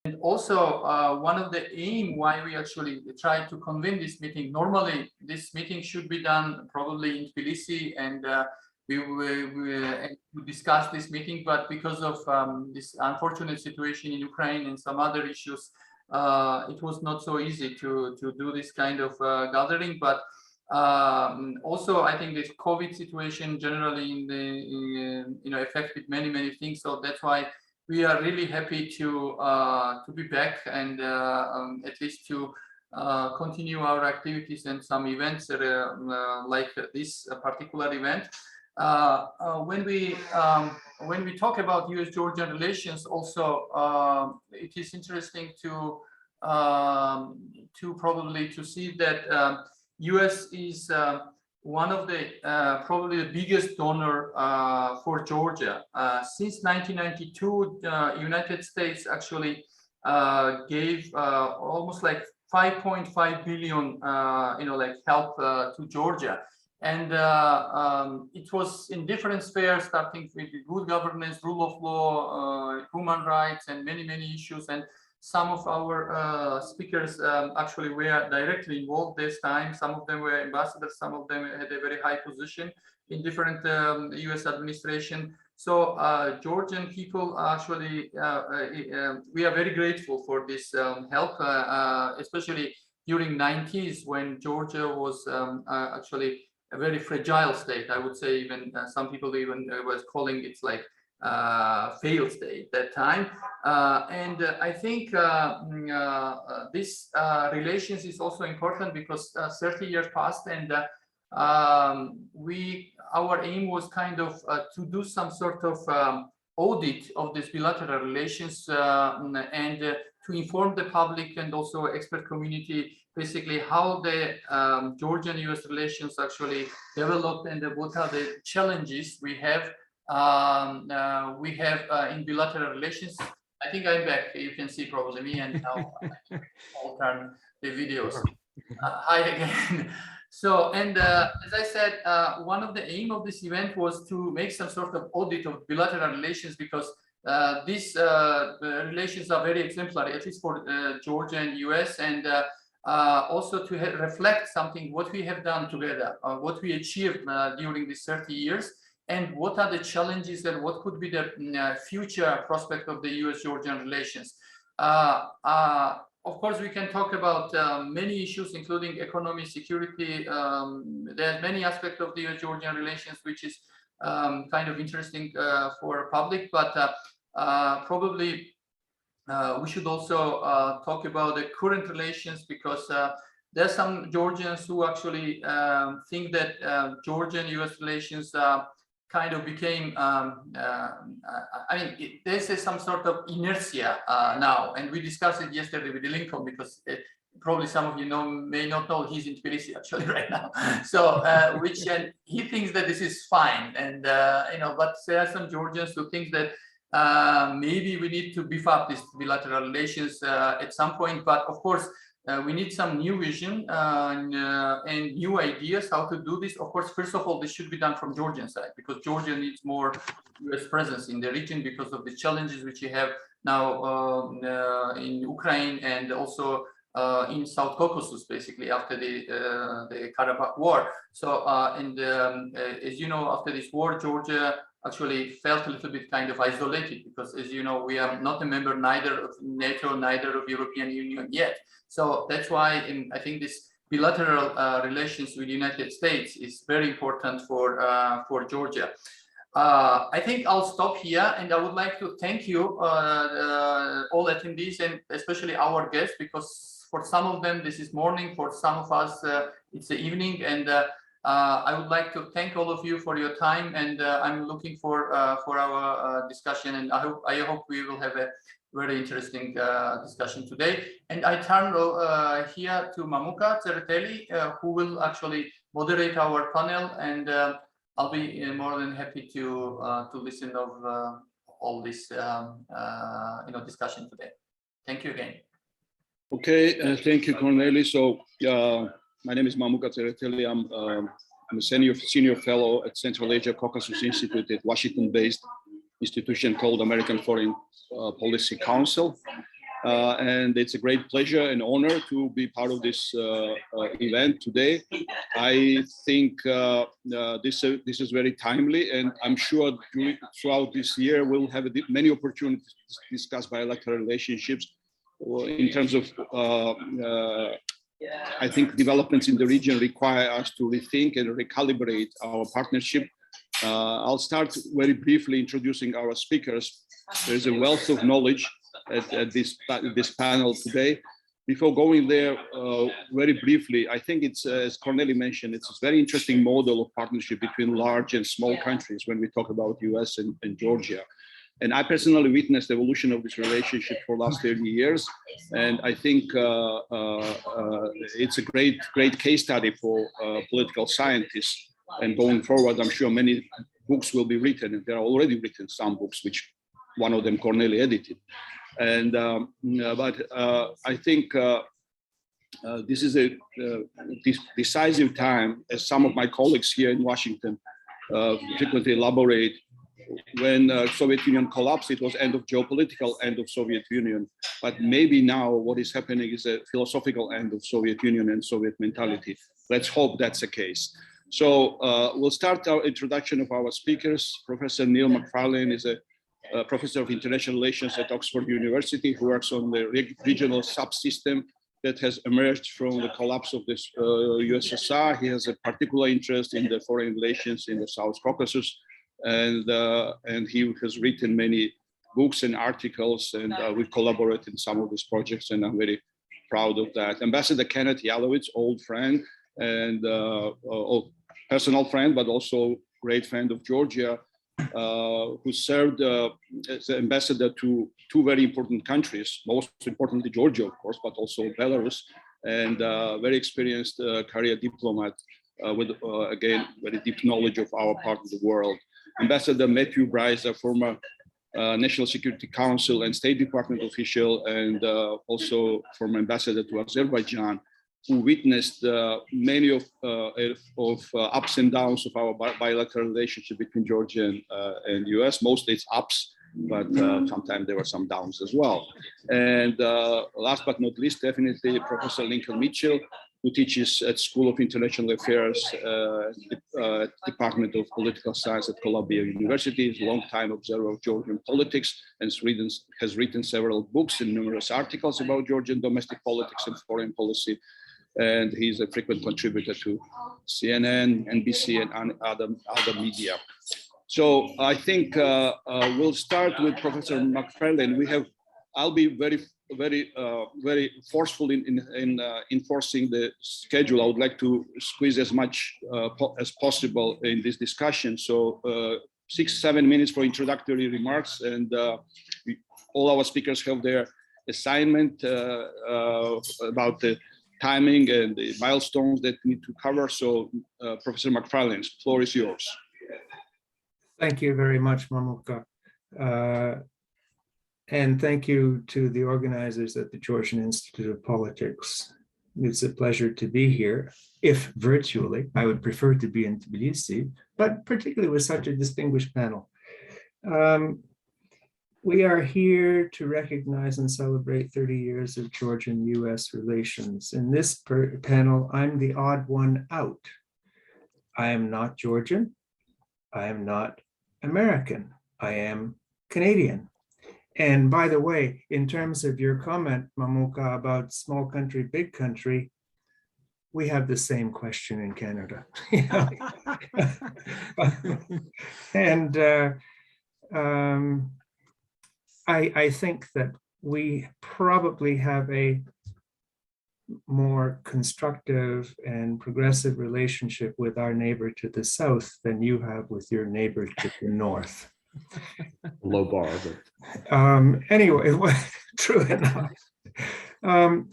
And also, one of the aim why we actually try to convene this meeting. Normally, this meeting should be done probably in Tbilisi, and we discuss this meeting. But because of this unfortunate situation in Ukraine and some other issues, it was not so easy to do this kind of gathering. But also, I think this COVID situation generally affected many things. So that's why we are really happy to be back and at least to continue our activities and some events that are, like this particular event. When we talk about US-Georgian relations, also it is interesting to see that US is one of the probably the biggest donor for Georgia. Since 1992, United States actually gave almost like 5.5 billion, like help to Georgia. And it was in different spheres, starting with good governance, rule of law, human rights, and many issues. And some of our speakers actually were directly involved this time. Some of them were ambassadors, some of them had a very high position in different US administration. So Georgian people actually, we are very grateful for this help, especially during 90s when Georgia was actually a very fragile state. I would say even some people even was calling it like failed state that time, and I think this relations is also important because 30 years passed, and our aim was kind of to do some sort of audit of these bilateral relations and to inform the public and also expert community basically how the Georgian-US relations actually developed and what are the challenges we have in bilateral relations. I think I'm back. You can see probably me, and now I'll turn the videos. Hi again. So, and as I said, one of the aim of this event was to make some sort of audit of bilateral relations, because these relations are very exemplary, at least for Georgia and US, and also to reflect something what we have done together, what we achieved during these 30 years. And what are the challenges and what could be the future prospect of the US-Georgian relations? Of course, we can talk about many issues, including economy, security. There are many aspects of the US-Georgian relations which is kind of interesting for public, but probably we should also talk about the current relations, because there are some Georgians who actually think that Georgian-US relations kind of became, I mean, there's some sort of inertia now, and we discussed it yesterday with Lincoln, because probably some of you may not know he's in Tbilisi actually right now. So, and he thinks that this is fine, and but there are some Georgians who think that maybe we need to beef up these bilateral relations at some point. But of course, we need some new vision and new ideas how to do this. Of course, first of all, this should be done from Georgian side, because Georgia needs more US presence in the region because of the challenges which you have now in Ukraine, and also in South Caucasus, basically after the Karabakh war. So, as you know, after this war, Georgia actually felt a little bit kind of isolated, because, as you know, we are not a member neither of NATO, neither of European Union yet. So that's why I think this bilateral relations with the United States is very important for Georgia. I think I'll stop here, and I would like to thank you, all attendees, and especially our guests, because for some of them this is morning, for some of us it's the evening, and I would like to thank all of you for your time, and I'm looking for our discussion, and I hope we will have a very interesting discussion today. And I turn here to Mamuka Tsereteli, who will actually moderate our panel, and I'll be more than happy to listen of all this discussion today. Thank you again. Okay, thank you, Corneli. So my name is Mamuka Tsereteli. I'm a senior fellow at Central Asia Caucasus Institute at Washington-based institution called American Foreign Policy Council. and it's a great pleasure and honor to be part of this event today. I think this is very timely, and I'm sure throughout this year we'll have many opportunities to discuss bilateral relationships in terms of I think developments in the region require us to rethink and recalibrate our partnership. I'll start very briefly introducing our speakers. There's a wealth of knowledge at this panel today. Before going there, very briefly, I think it's, as Corneli mentioned, it's a very interesting model of partnership between large and small countries when we talk about US and Georgia. And I personally witnessed the evolution of this relationship for the last 30 years. And I think it's a great case study for political scientists. And going forward, I'm sure many books will be written, and there are already written some books, which one of them Corneli edited. And but I think this is a decisive time, as some of my colleagues here in Washington frequently elaborate. When Soviet Union collapsed, it was end of geopolitical end of Soviet Union. But maybe now what is happening is a philosophical end of Soviet Union and Soviet mentality. Let's hope that's the case. So we'll start our introduction of our speakers. Professor Neil Mcfarlane is a professor of international relations at Oxford University, who works on the regional subsystem that has emerged from the collapse of this USSR. He has a particular interest in the foreign relations in the South Caucasus. And he has written many books and articles, and we've collaborated in some of these projects, and I'm very proud of that. Ambassador Kenneth Yalowitz, old friend and personal friend, but also great friend of Georgia, who served as ambassador to two very important countries, most importantly Georgia, of course, but also Belarus, and very experienced career diplomat with, again, very deep knowledge of our part of the world. Ambassador Matthew Bryce, a former National Security Council and State Department official, and also former ambassador to Azerbaijan, who witnessed many of ups and downs of our bilateral relationship between Georgia and US. Mostly it's ups, but sometimes there were some downs as well. And last but not least, definitely Professor Lincoln Mitchell, who teaches at School of International Affairs, Department of Political Science at Columbia University. He's a long-time observer of Georgian politics and has written several books and numerous articles about Georgian domestic politics and foreign policy. And he's a frequent contributor to CNN, NBC, and other media. So I think we'll start with Professor Mcfarlane. I'll be very forceful in enforcing the schedule. I would like to squeeze as much as possible in this discussion. So 6-7 minutes for introductory remarks, and all our speakers have their assignment about the timing and the milestones that we need to cover. So Professor Mcfarlane, the floor is yours. Thank you very much, Mamuka. And thank you to the organizers at the Georgian Institute of Politics. It's a pleasure to be here, if virtually. I would prefer to be in Tbilisi, but particularly with such a distinguished panel. We are here to recognize and celebrate 30 years of Georgian-US relations. In this panel, I'm the odd one out. I am not Georgian. I am not American. I am Canadian. And by the way, in terms of your comment, Mamuka, about small country, big country, we have the same question in Canada. And I think that we probably have a more constructive and progressive relationship with our neighbor to the south than you have with your neighbor to the north. Low bar, but anyway, true enough. On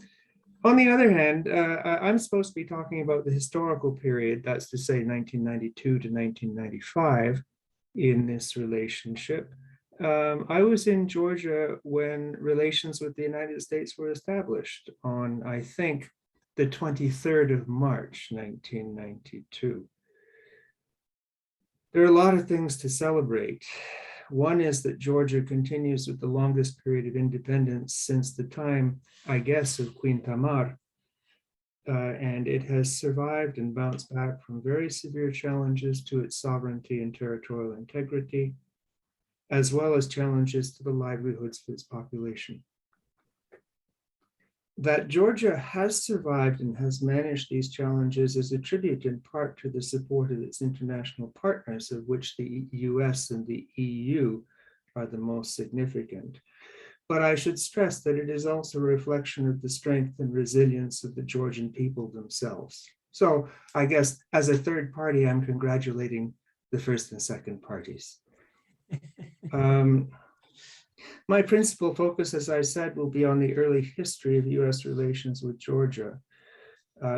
the other hand, I'm supposed to be talking about the historical period, that's to say 1992 to 1995 in this relationship. I was in Georgia when relations with the United States were established on, I think, the 23rd of March, 1992. There are a lot of things to celebrate. One is that Georgia continues with the longest period of independence since the time, I guess, of Queen Tamar. And it has survived and bounced back from very severe challenges to its sovereignty and territorial integrity, as well as challenges to the livelihoods of its population. That Georgia has survived and has managed these challenges is a tribute in part to the support of its international partners, of which the US and the EU are the most significant. But I should stress that it is also a reflection of the strength and resilience of the Georgian people themselves. So I guess as a third party, I'm congratulating the first and second parties. My principal focus, as I said, will be on the early history of US relations with Georgia.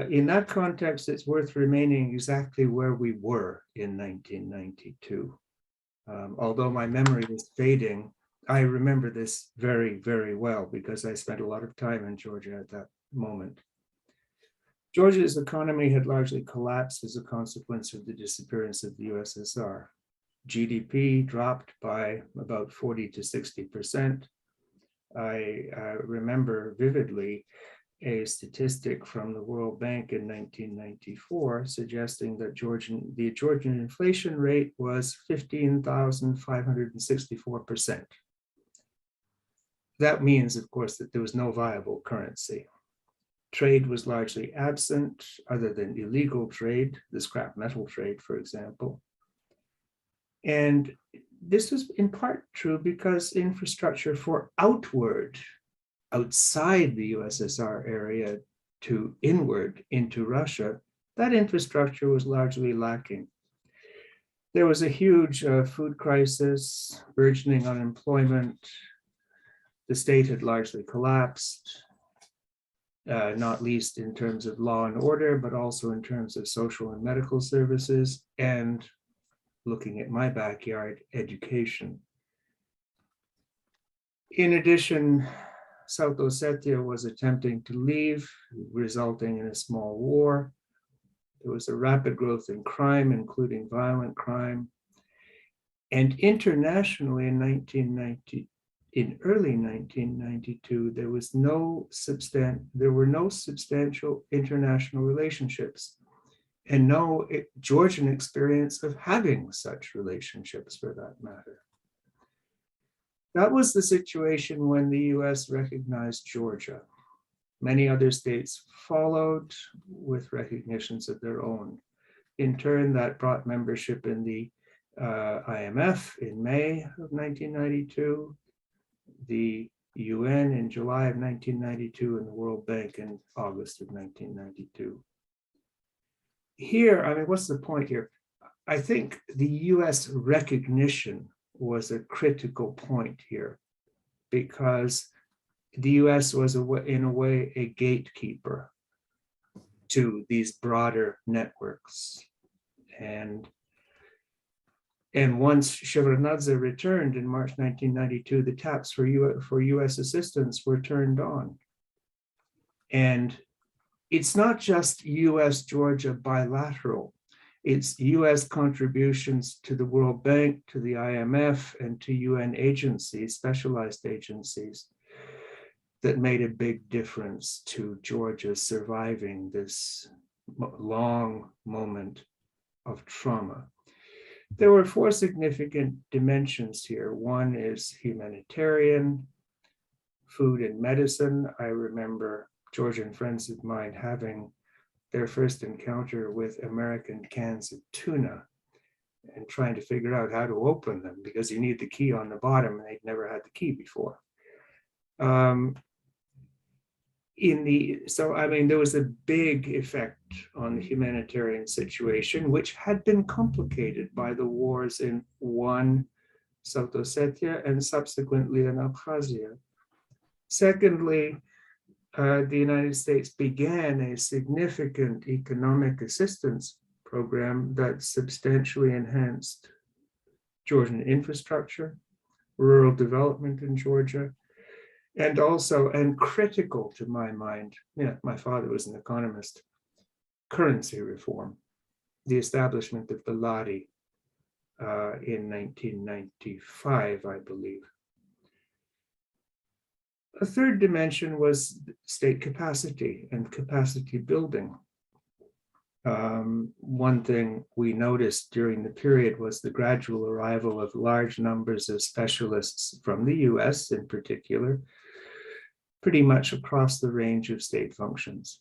In that context, it's worth remaining exactly where we were in 1992. Although my memory is fading, I remember this very, very well because I spent a lot of time in Georgia at that moment. Georgia's economy had largely collapsed as a consequence of the disappearance of the USSR. GDP dropped by about 40 to 60%. I remember vividly a statistic from the World Bank in 1994 suggesting that the Georgian inflation rate was 15,564%. That means, of course, that there was no viable currency. Trade was largely absent, other than illegal trade, the scrap metal trade, for example. And this was in part true because infrastructure for outward, outside the USSR area to inward into Russia, that infrastructure was largely lacking. There was a huge food crisis, burgeoning unemployment. The state had largely collapsed, not least in terms of law and order, but also in terms of social and medical services, and looking at my backyard, education. In addition, South Ossetia was attempting to leave, resulting in a small war. There was a rapid growth in crime, including violent crime. And internationally in early 1992, there were no substantial international relationships and no Georgian experience of having such relationships for that matter. That was the situation when the US recognized Georgia. Many other states followed with recognitions of their own. In turn, that brought membership in the IMF in May of 1992, the UN in July of 1992, and the World Bank in August of 1992. Here, I mean, what's the point here? I think the US recognition was a critical point here because the US was in a way a gatekeeper to these broader networks. And once Shevardnadze returned in March 1992, the taps for US assistance were turned on. And it's not just US-Georgia bilateral. It's US contributions to the World Bank, to the IMF, and to UN agencies, specialized agencies, that made a big difference to Georgia surviving this long moment of trauma. There were four significant dimensions here. One is humanitarian, food and medicine. I remember Georgian friends of mine having their first encounter with American cans of tuna and trying to figure out how to open them because you need the key on the bottom and they'd never had the key before. So I mean, there was a big effect on the humanitarian situation, which had been complicated by the wars in South Ossetia and subsequently in Abkhazia. Secondly, the United States began a significant economic assistance program that substantially enhanced Georgian infrastructure, rural development in Georgia, and also, and critical to my mind, my father was an economist, currency reform, the establishment of the lari, in 1995, I believe. A third dimension was state capacity and capacity building. One thing we noticed during the period was the gradual arrival of large numbers of specialists from the US in particular, pretty much across the range of state functions.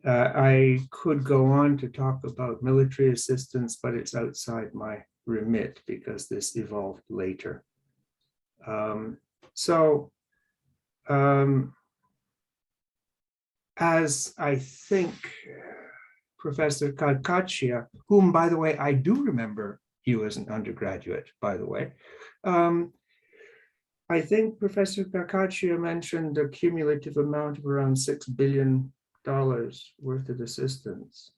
I could go on to talk about military assistance, but it's outside my remit because this evolved later. As I think Professor Karkachia, whom, by the way, I do remember you as an undergraduate, by the way. I think Professor Karkachia mentioned a cumulative amount of around $6 billion worth of assistance.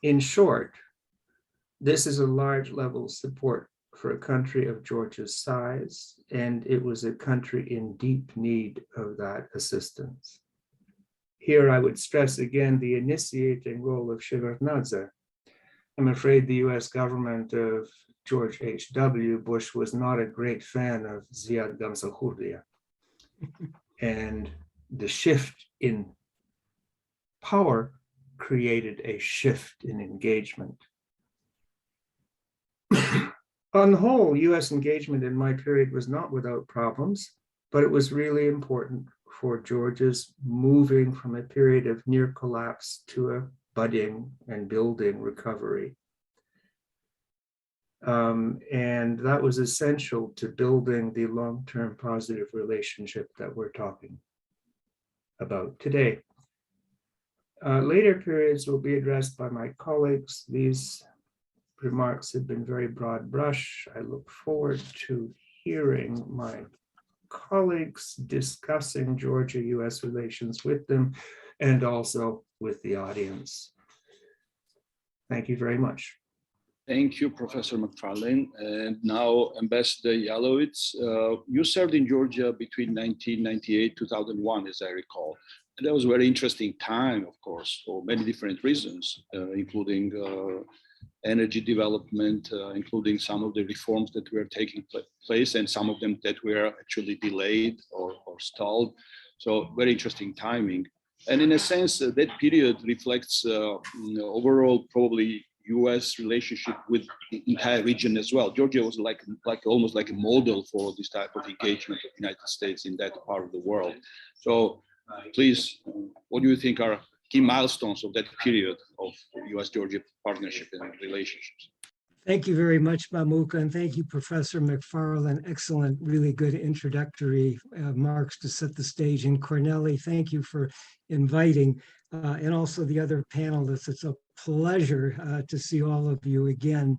In short, this is a large level of support for a country of Georgia's size, and it was a country in deep need of that assistance. Here I would stress again the initiating role of Shevardnadze. I'm afraid the US government of George H.W. Bush was not a great fan of Ziad Gamsahurdia. And the shift in power created a shift in engagement. On the whole, US engagement in my period was not without problems, but it was really important for Georgia's moving from a period of near collapse to a budding and building recovery. And that was essential to building the long-term positive relationship that we're talking about today. Later periods will be addressed by my colleagues. These remarks have been very broad brush. I look forward to hearing my colleagues discussing Georgia-US relations with them and also with the audience. Thank you very much. Thank you, Professor Mcfarlane. And now, Ambassador Yalowitz, you served in Georgia between 1998 2001, as I recall. And that was a very interesting time, of course, for many different reasons, including energy development, including some of the reforms that were taking place and some of them that were actually delayed or stalled. So very interesting timing. And in a sense, that period reflects overall probably US relationship with the entire region as well. Georgia was like almost like a model for this type of engagement of the United States in that part of the world. So please, what do you think are key milestones of that period of US-Georgia partnership and relationships? Thank you very much, Mamuka, and thank you, Professor Mcfarlane. Excellent, really good introductory remarks to set the stage. And Corneli, thank you for inviting, and also the other panelists. It's a pleasure to see all of you again.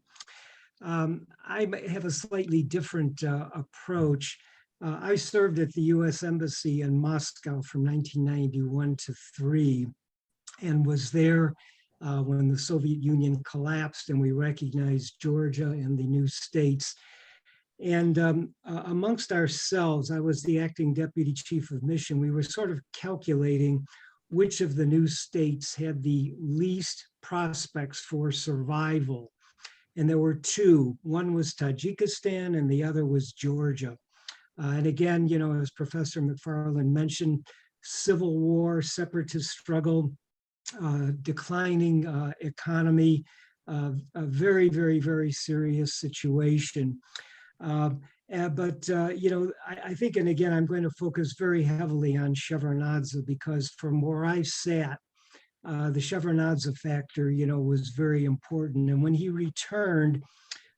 I have a slightly different approach. I served at the US Embassy in Moscow from 1991 to 3, and was there when the Soviet Union collapsed and we recognized Georgia and the new states. And amongst ourselves, I was the acting deputy chief of mission. We were sort of calculating which of the new states had the least prospects for survival. And there were two. One was Tajikistan and the other was Georgia. And again, you know, as Professor Mcfarlane mentioned, civil war, separatist struggle, declining economy, a very, very, very serious situation. But you know, I think, and again, I'm going to focus very heavily on Shevardnadze because from where I sat, the Shevardnadze factor, you know, was very important. And when he returned,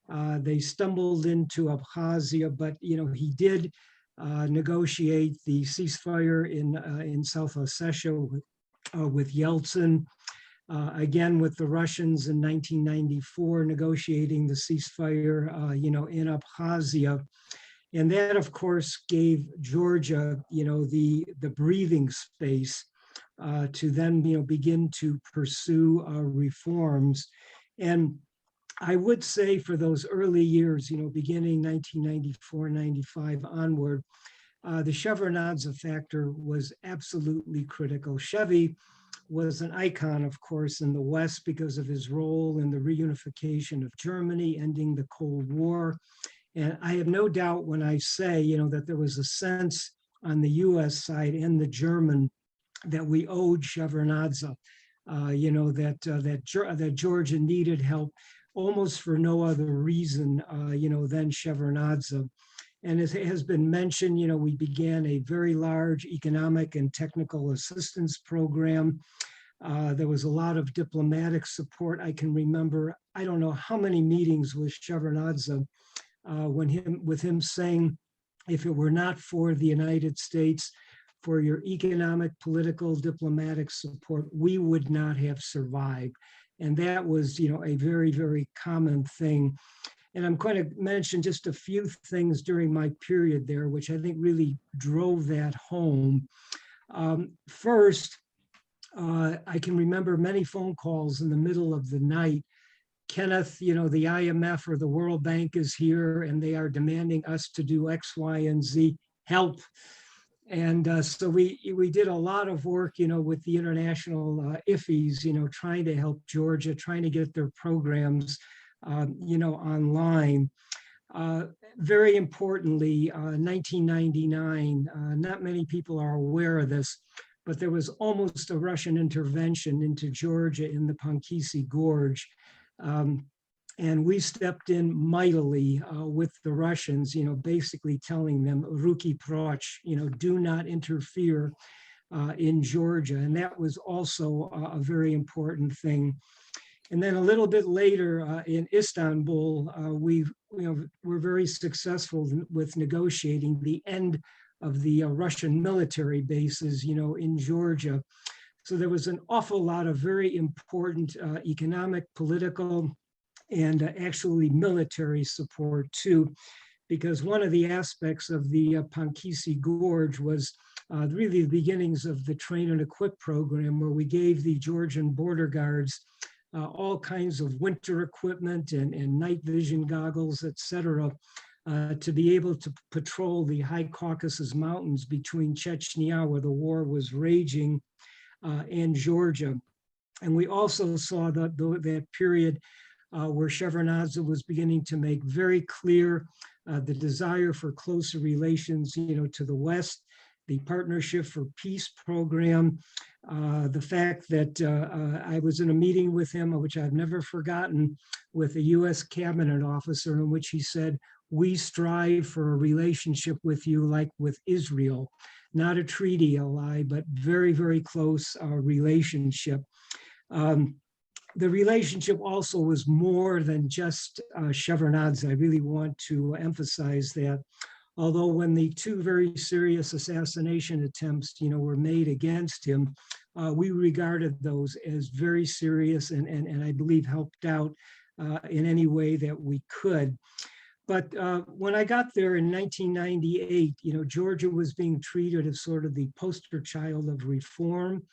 they stumbled into Abkhazia, but you know, he did negotiate the ceasefire in South Ossetia with Yeltsin, again with the Russians in 1994, negotiating the ceasefire, you know, in Abkhazia. And that, of course, gave Georgia, you know, the breathing space to then, you know, begin to pursue reforms. And I would say for those early years, you know, beginning 1994, 95 onward, the Shevardnadze factor was absolutely critical. Chevy was an icon, of course, in the West because of his role in the reunification of Germany, ending the Cold War. And I have no doubt when I say, that there was a sense on the US side and the German that we owed Shevardnadze, that Georgia needed help almost for no other reason, than Shevardnadze. And as it has been mentioned, we began a very large economic and technical assistance program. There was a lot of diplomatic support. I can remember, I don't know how many meetings with Shevardnadze with him saying, if it were not for the United States, for your economic, political, diplomatic support, we would not have survived. And that was, a very, very common thing. And I'm going to mention just a few things during my period there, which I think really drove that home. First, I can remember many phone calls in the middle of the night. Kenneth, the IMF or the World Bank is here and they are demanding us to do X, Y, and Z, help. And so we did a lot of work, with the international IFEs, trying to help Georgia, trying to get their programs, online. Very importantly, 1999, not many people are aware of this, but there was almost a Russian intervention into Georgia in the Pankisi Gorge. And we stepped in mightily with the Russians, basically telling them, ruki proch, do not interfere in Georgia. And that was also a very important thing. And then a little bit later in Istanbul, we were very successful with negotiating the end of the Russian military bases, in Georgia. So there was an awful lot of very important economic, political, and actually military support too, because one of the aspects of the Pankisi Gorge was really the beginnings of the train and equip program, where we gave the Georgian border guards all kinds of winter equipment and night vision goggles, et cetera, to be able to patrol the high Caucasus Mountains between Chechnya, where the war was raging, and Georgia. And we also saw that period where Shevardnadze was beginning to make very clear the desire for closer relations, to the West, the Partnership for Peace program, the fact that I was in a meeting with him, which I've never forgotten, with a US cabinet officer, in which he said, we strive for a relationship with you like with Israel, not a treaty ally, but very, very close relationship. The relationship also was more than just Shevardnadze. I really want to emphasize that. Although when the two very serious assassination attempts, were made against him, we regarded those as very serious and I believe helped out in any way that we could. But when I got there in 1998, Georgia was being treated as sort of the poster child of reform.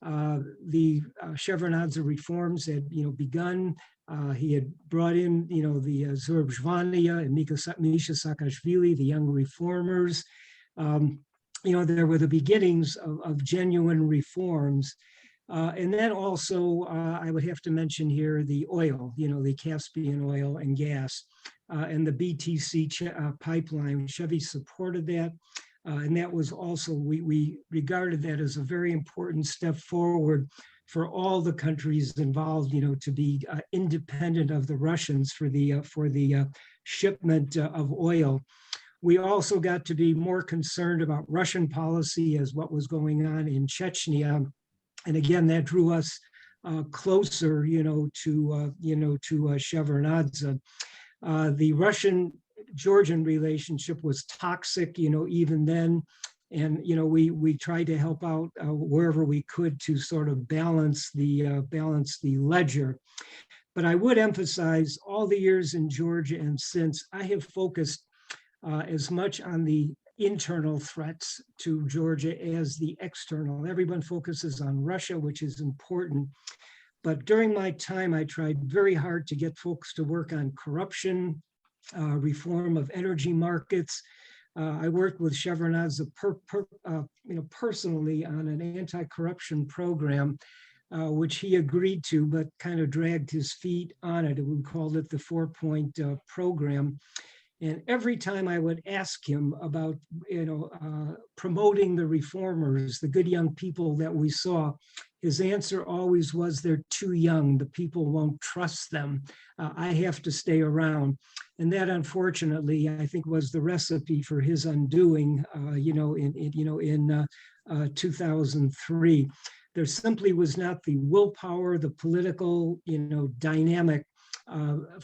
The Shevardnadze reforms had, begun. He had brought in, the Zurb and Misha Saakashvili, the young reformers. There were the beginnings of genuine reforms. And then also, I would have to mention here the oil, the Caspian oil and gas, and the BTC pipeline. Chevy supported that. And that was also, we regarded that as a very important step forward for all the countries involved, to be independent of the Russians for the shipment of oil. We also got to be more concerned about Russian policy as what was going on in Chechnya. And again, that drew us closer, to Shevardnadze. The Russian-Georgian relationship was toxic, even then. And, we tried to help out wherever we could to sort of balance the ledger. But I would emphasize all the years in Georgia and since, I have focused as much on the internal threats to Georgia as the external. Everyone focuses on Russia, which is important. But during my time, I tried very hard to get folks to work on corruption, reform of energy markets, I worked with Shevardnadze personally on an anti-corruption program, which he agreed to, but kind of dragged his feet on it. We called it the 4-point program. And every time I would ask him about, promoting the reformers, the good young people that we saw, his answer always was, they're too young. The people won't trust them. I have to stay around. And that, unfortunately, I think was the recipe for his undoing, in 2003. There simply was not the willpower, the political, dynamic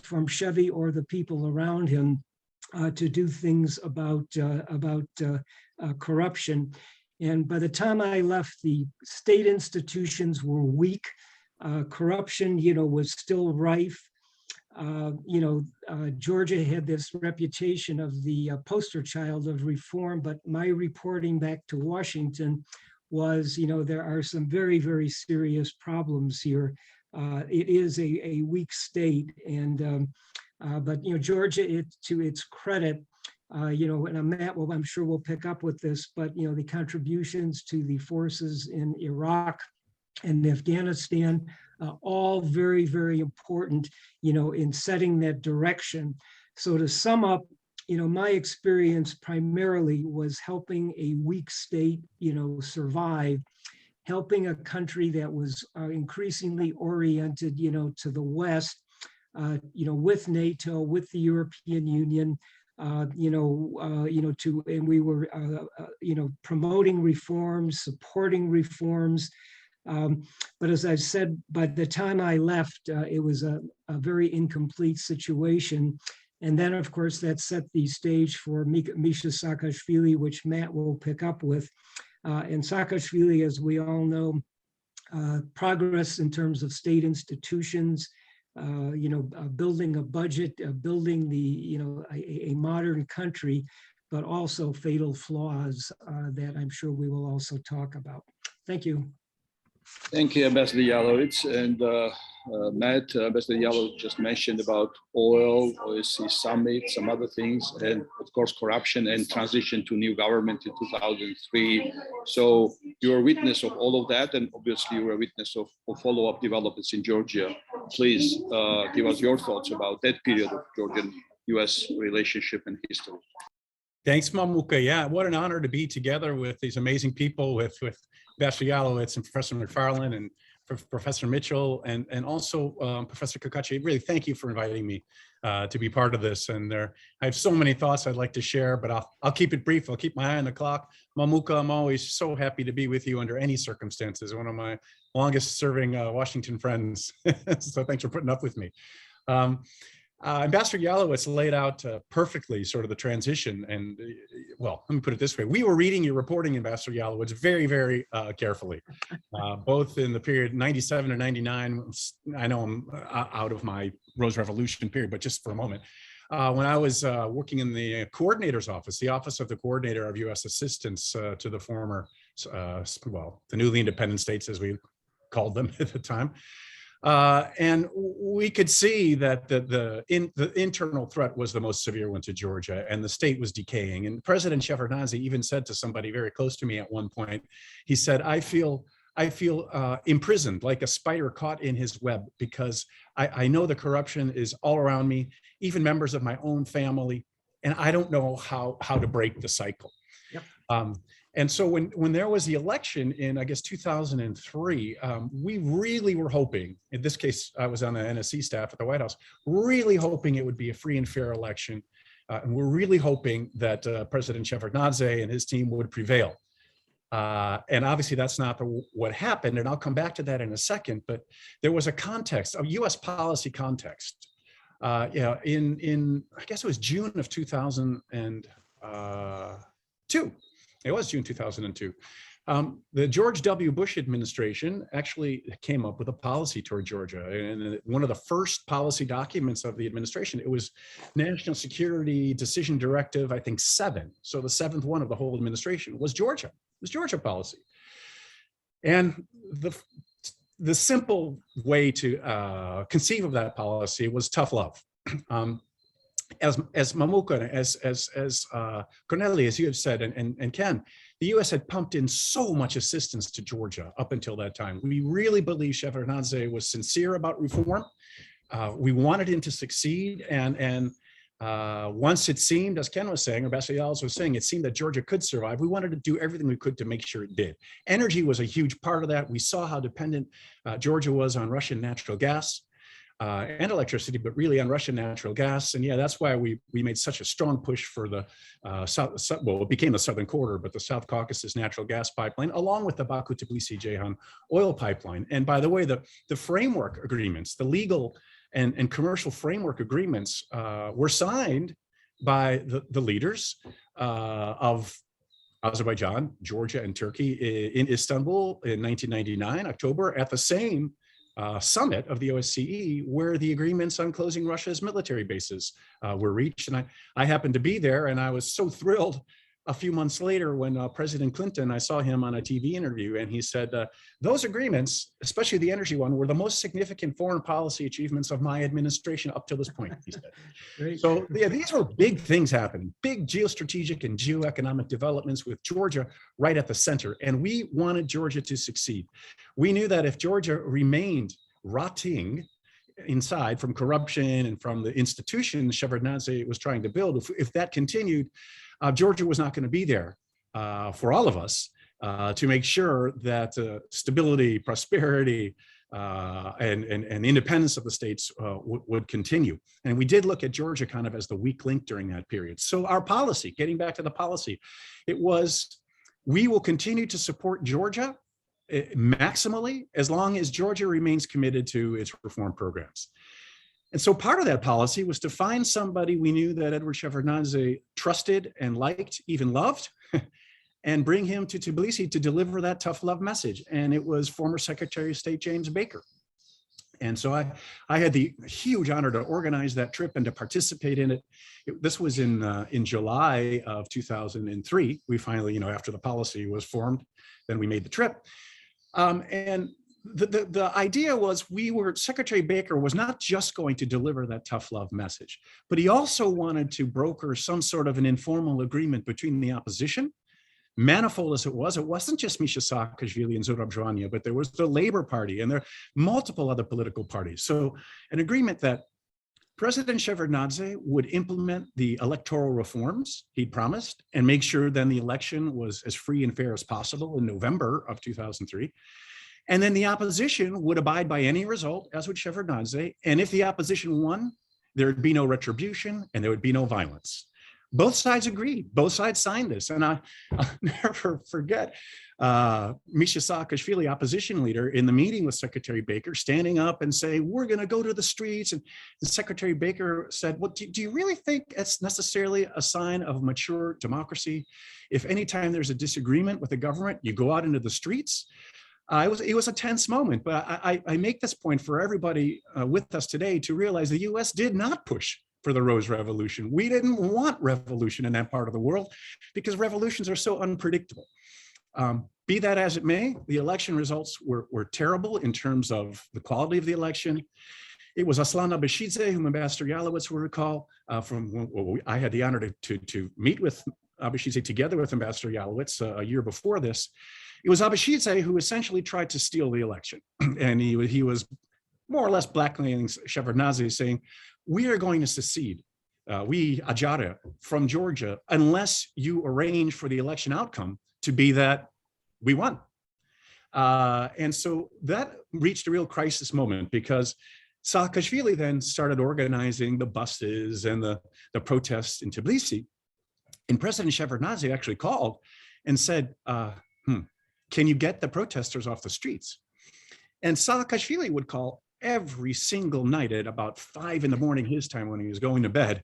from Chevy or the people around him to do things about corruption. And by the time I left, the state institutions were weak. Corruption, was still rife. Georgia had this reputation of the poster child of reform, but my reporting back to Washington was, there are some very, very serious problems here. It is a weak state, and but Georgia, to its credit, and Matt, well, I'm sure we'll pick up with this, but the contributions to the forces in Iraq and Afghanistan, all very, very important, in setting that direction. So to sum up, my experience primarily was helping a weak state, survive, helping a country that was increasingly oriented, to the West, with NATO, with the European Union, and we were, promoting reforms, supporting reforms. But as I said, by the time I left, it was a very incomplete situation. And then, of course, that set the stage for Misha Saakashvili, which Matt will pick up with. And Saakashvili, as we all know, progress in terms of state institutions, building a budget, building a modern country, but also fatal flaws that I'm sure we will also talk about. Thank you. Thank you, Ambassador Yalowitz. And Matt, Ambassador Yalowitz just mentioned about oil, OSCE summit, some other things, and of course, corruption and transition to new government in 2003. So you're a witness of all of that, and obviously you're a witness of follow-up developments in Georgia. Please give us your thoughts about that period of Georgian-US relationship and history. Thanks, Mamuka. Yeah, what an honor to be together with these amazing people, with Ambassador Yalowitz and Professor Mcfarlane and Professor Mitchell and also Professor Kakachi. Really, thank you for inviting me to be part of this. And I have so many thoughts I'd like to share, but I'll keep it brief. I'll keep my eye on the clock. Mamuka, I'm always so happy to be with you under any circumstances. One of my longest serving Washington friends. So thanks for putting up with me. Ambassador Yalowitz laid out perfectly sort of the transition. And well, let me put it this way. We were reading your reporting, Ambassador Yalowitz, very, very carefully, both in the period 97 to 99. I know I'm out of my Rose Revolution period, but just for a moment. When I was working in the coordinator's office, the office of the coordinator of U.S. assistance to the former, well, the newly independent states, as we called them at the time. And we could see that the internal threat was the most severe one to Georgia, and the state was decaying. And President Shevardnadze even said to somebody very close to me at one point, he said, I feel imprisoned like a spider caught in his web, because I know the corruption is all around me, even members of my own family, and I don't know how to break the cycle. Yep. And so when there was the election in, I guess, 2003, we really were hoping, in this case, I was on the NSC staff at the White House, really hoping it would be a free and fair election. And we're really hoping that President Shevardnadze and his team would prevail. And obviously that's not what happened. And I'll come back to that in a second, but there was a context, a US policy context. In I guess it was June of 2002. It was June 2002. The George W. Bush administration actually came up with a policy toward Georgia. And one of the first policy documents of the administration, it was National Security Decision Directive, I think 7. So the 7th one of the whole administration was Georgia. It was Georgia policy. And the simple way to conceive of that policy was tough love. as Mamuka, as Cornelia, as you have said, and Ken, the U.S. had pumped in so much assistance to Georgia up until that time. We really believe Shevardnadze was sincere about reform. We wanted him to succeed, and once it seemed, as Ken was saying, or Basilialis was saying, it seemed that Georgia could survive. We wanted to do everything we could to make sure it did. Energy was a huge part of that. We saw how dependent Georgia was on Russian natural gas and electricity, but really on Russian natural gas. And yeah, that's why we made such a strong push for the well, it became the Southern Corridor, but the South Caucasus natural gas pipeline, along with the Baku-Tbilisi-Ceyhan oil pipeline. And by the way, the framework agreements, the legal and commercial framework agreements were signed by the leaders of Azerbaijan, Georgia, and Turkey in Istanbul in 1999, October, at the same summit of the OSCE, where the agreements on closing Russia's military bases were reached. And I happened to be there, and I was so thrilled a few months later when President Clinton, I saw him on a TV interview, and he said, those agreements, especially the energy one, were the most significant foreign policy achievements of my administration up to this point, he said. Great. So yeah, these were big things happening, big geostrategic and geoeconomic developments with Georgia right at the center. And we wanted Georgia to succeed. We knew that if Georgia remained rotting inside from corruption and from the institutions Shevardnadze was trying to build, if that continued, Georgia was not going to be there for all of us to make sure that stability, prosperity, and independence of the states would continue. And we did look at Georgia kind of as the weak link during that period. So our policy, getting back to the policy, it was, we will continue to support Georgia maximally as long as Georgia remains committed to its reform programs. And so part of that policy was to find somebody we knew that Edward Shevardnadze trusted and liked, even loved, and bring him to Tbilisi to deliver that tough love message. And it was former Secretary of State James Baker. And so I had the huge honor to organize that trip and to participate in it. This was in July of 2003. We finally, after the policy was formed, then we made the trip. And the idea was Secretary Baker was not just going to deliver that tough love message, but he also wanted to broker some sort of an informal agreement between the opposition, manifold as it wasn't just Misha Saakashvili and Zurab Zhvania, but there was the Labor Party and there are multiple other political parties. So an agreement that President Shevardnadze would implement the electoral reforms he'd promised and make sure then the election was as free and fair as possible in November of 2003. And then the opposition would abide by any result, as would Shevardnadze. And if the opposition won, there would be no retribution and there would be no violence. Both sides agreed. Both sides signed this. And I'll never forget Misha Saakashvili, opposition leader, in the meeting with Secretary Baker, standing up and saying, we're going to go to the streets. And Secretary Baker said, well, do you really think it's necessarily a sign of mature democracy if anytime there's a disagreement with the government, you go out into the streets? It was a tense moment, but I make this point for everybody with us today to realize the US did not push for the Rose Revolution. We didn't want revolution in that part of the world because revolutions are so unpredictable. Be that as it may, the election results were terrible in terms of the quality of the election. It was Aslan Abashidze, whom Ambassador Yalowitz will recall I had the honor to meet with Abashidze together with Ambassador Yalowitz a year before this. It was Abashidze who essentially tried to steal the election. And he was more or less blackmailing Shevardnadze, saying, we are going to secede, we, Ajara, from Georgia, unless you arrange for the election outcome to be that we won. And so that reached a real crisis moment because Saakashvili then started organizing the buses and the protests in Tbilisi. And President Shevardnadze actually called and said, can you get the protesters off the streets? And Saakashvili would call every single night at about 5 in the morning his time when he was going to bed.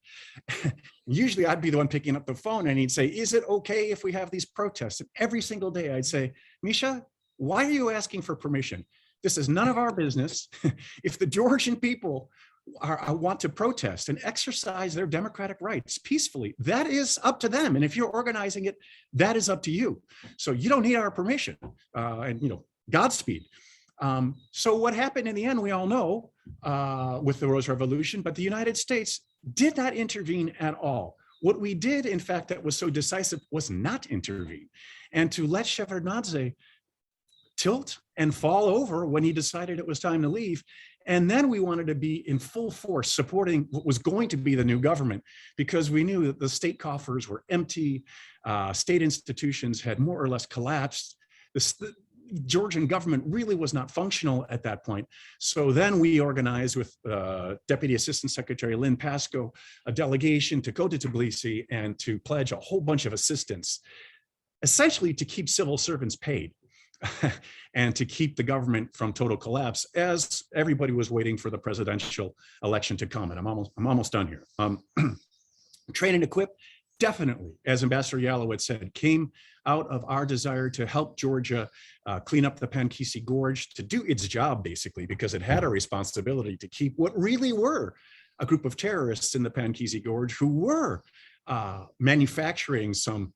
Usually I'd be the one picking up the phone and he'd say, is it okay if we have these protests? And every single day I'd say, Misha, why are you asking for permission? This is none of our business. If the Georgian people want to protest and exercise their democratic rights peacefully, that is up to them. And if you're organizing it, that is up to you. So you don't need our permission. And Godspeed. So what happened in the end, we all know with the Rose Revolution, but the United States did not intervene at all. What we did, in fact, that was so decisive was not intervene, and to let Shevardnadze tilt and fall over when he decided it was time to leave. And then we wanted to be in full force supporting what was going to be the new government, because we knew that the state coffers were empty, state institutions had more or less collapsed. The Georgian government really was not functional at that point. So then we organized with Deputy Assistant Secretary Lynn Pascoe a delegation to go to Tbilisi and to pledge a whole bunch of assistance, essentially to keep civil servants paid and to keep the government from total collapse as everybody was waiting for the presidential election to come. And I'm almost done here. Train and equip, definitely, as Ambassador Yalowitz said, came out of our desire to help Georgia clean up the Pankisi Gorge, to do its job, basically, because it had a responsibility to keep what really were a group of terrorists in the Pankisi Gorge who were manufacturing some,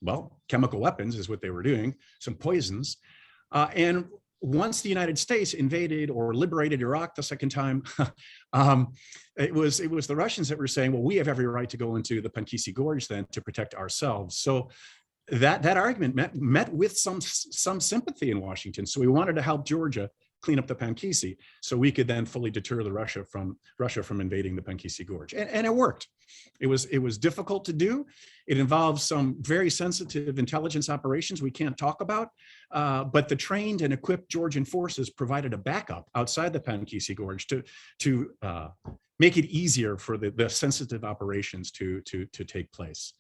well, chemical weapons is what they were doing, some poisons. And once the United States invaded or liberated Iraq the second time, it was the Russians that were saying, well, we have every right to go into the Pankisi Gorge then to protect ourselves. So that argument met with some sympathy in Washington. So we wanted to help Georgia clean up the Pankisi so we could then fully deter the Russia from invading the Pankisi Gorge. And it worked. It was difficult to do. It involved some very sensitive intelligence operations we can't talk about, but the trained and equipped Georgian forces provided a backup outside the Pankisi Gorge to make it easier for the sensitive operations to take place.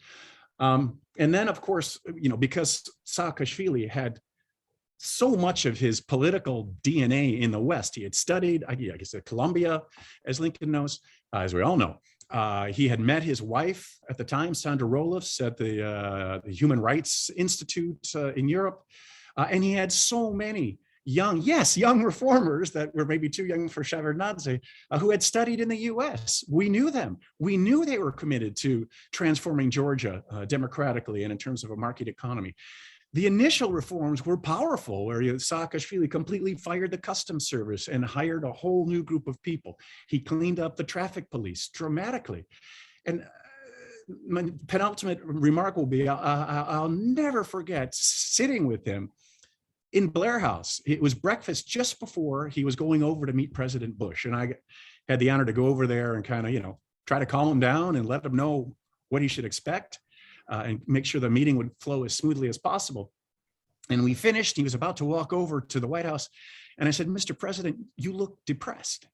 And then, of course, because Saakashvili had so much of his political DNA in the West. He had studied, I guess, at Columbia, as Lincoln knows, as we all know. He had met his wife at the time, Sandra Roelofs, at the Human Rights Institute in Europe. And he had so many young reformers that were maybe too young for Shevardnadze, who had studied in the US. We knew them. We knew they were committed to transforming Georgia democratically and in terms of a market economy. The initial reforms were powerful, where Saakashvili completely fired the customs service and hired a whole new group of people. He cleaned up the traffic police dramatically. And my penultimate remark will be, I'll never forget sitting with him in Blair House. It was breakfast just before he was going over to meet President Bush. And I had the honor to go over there and kind of, try to calm him down and let him know what he should expect. And make sure the meeting would flow as smoothly as possible. And we finished. He was about to walk over to the White House. And I said, Mr. President, you look depressed.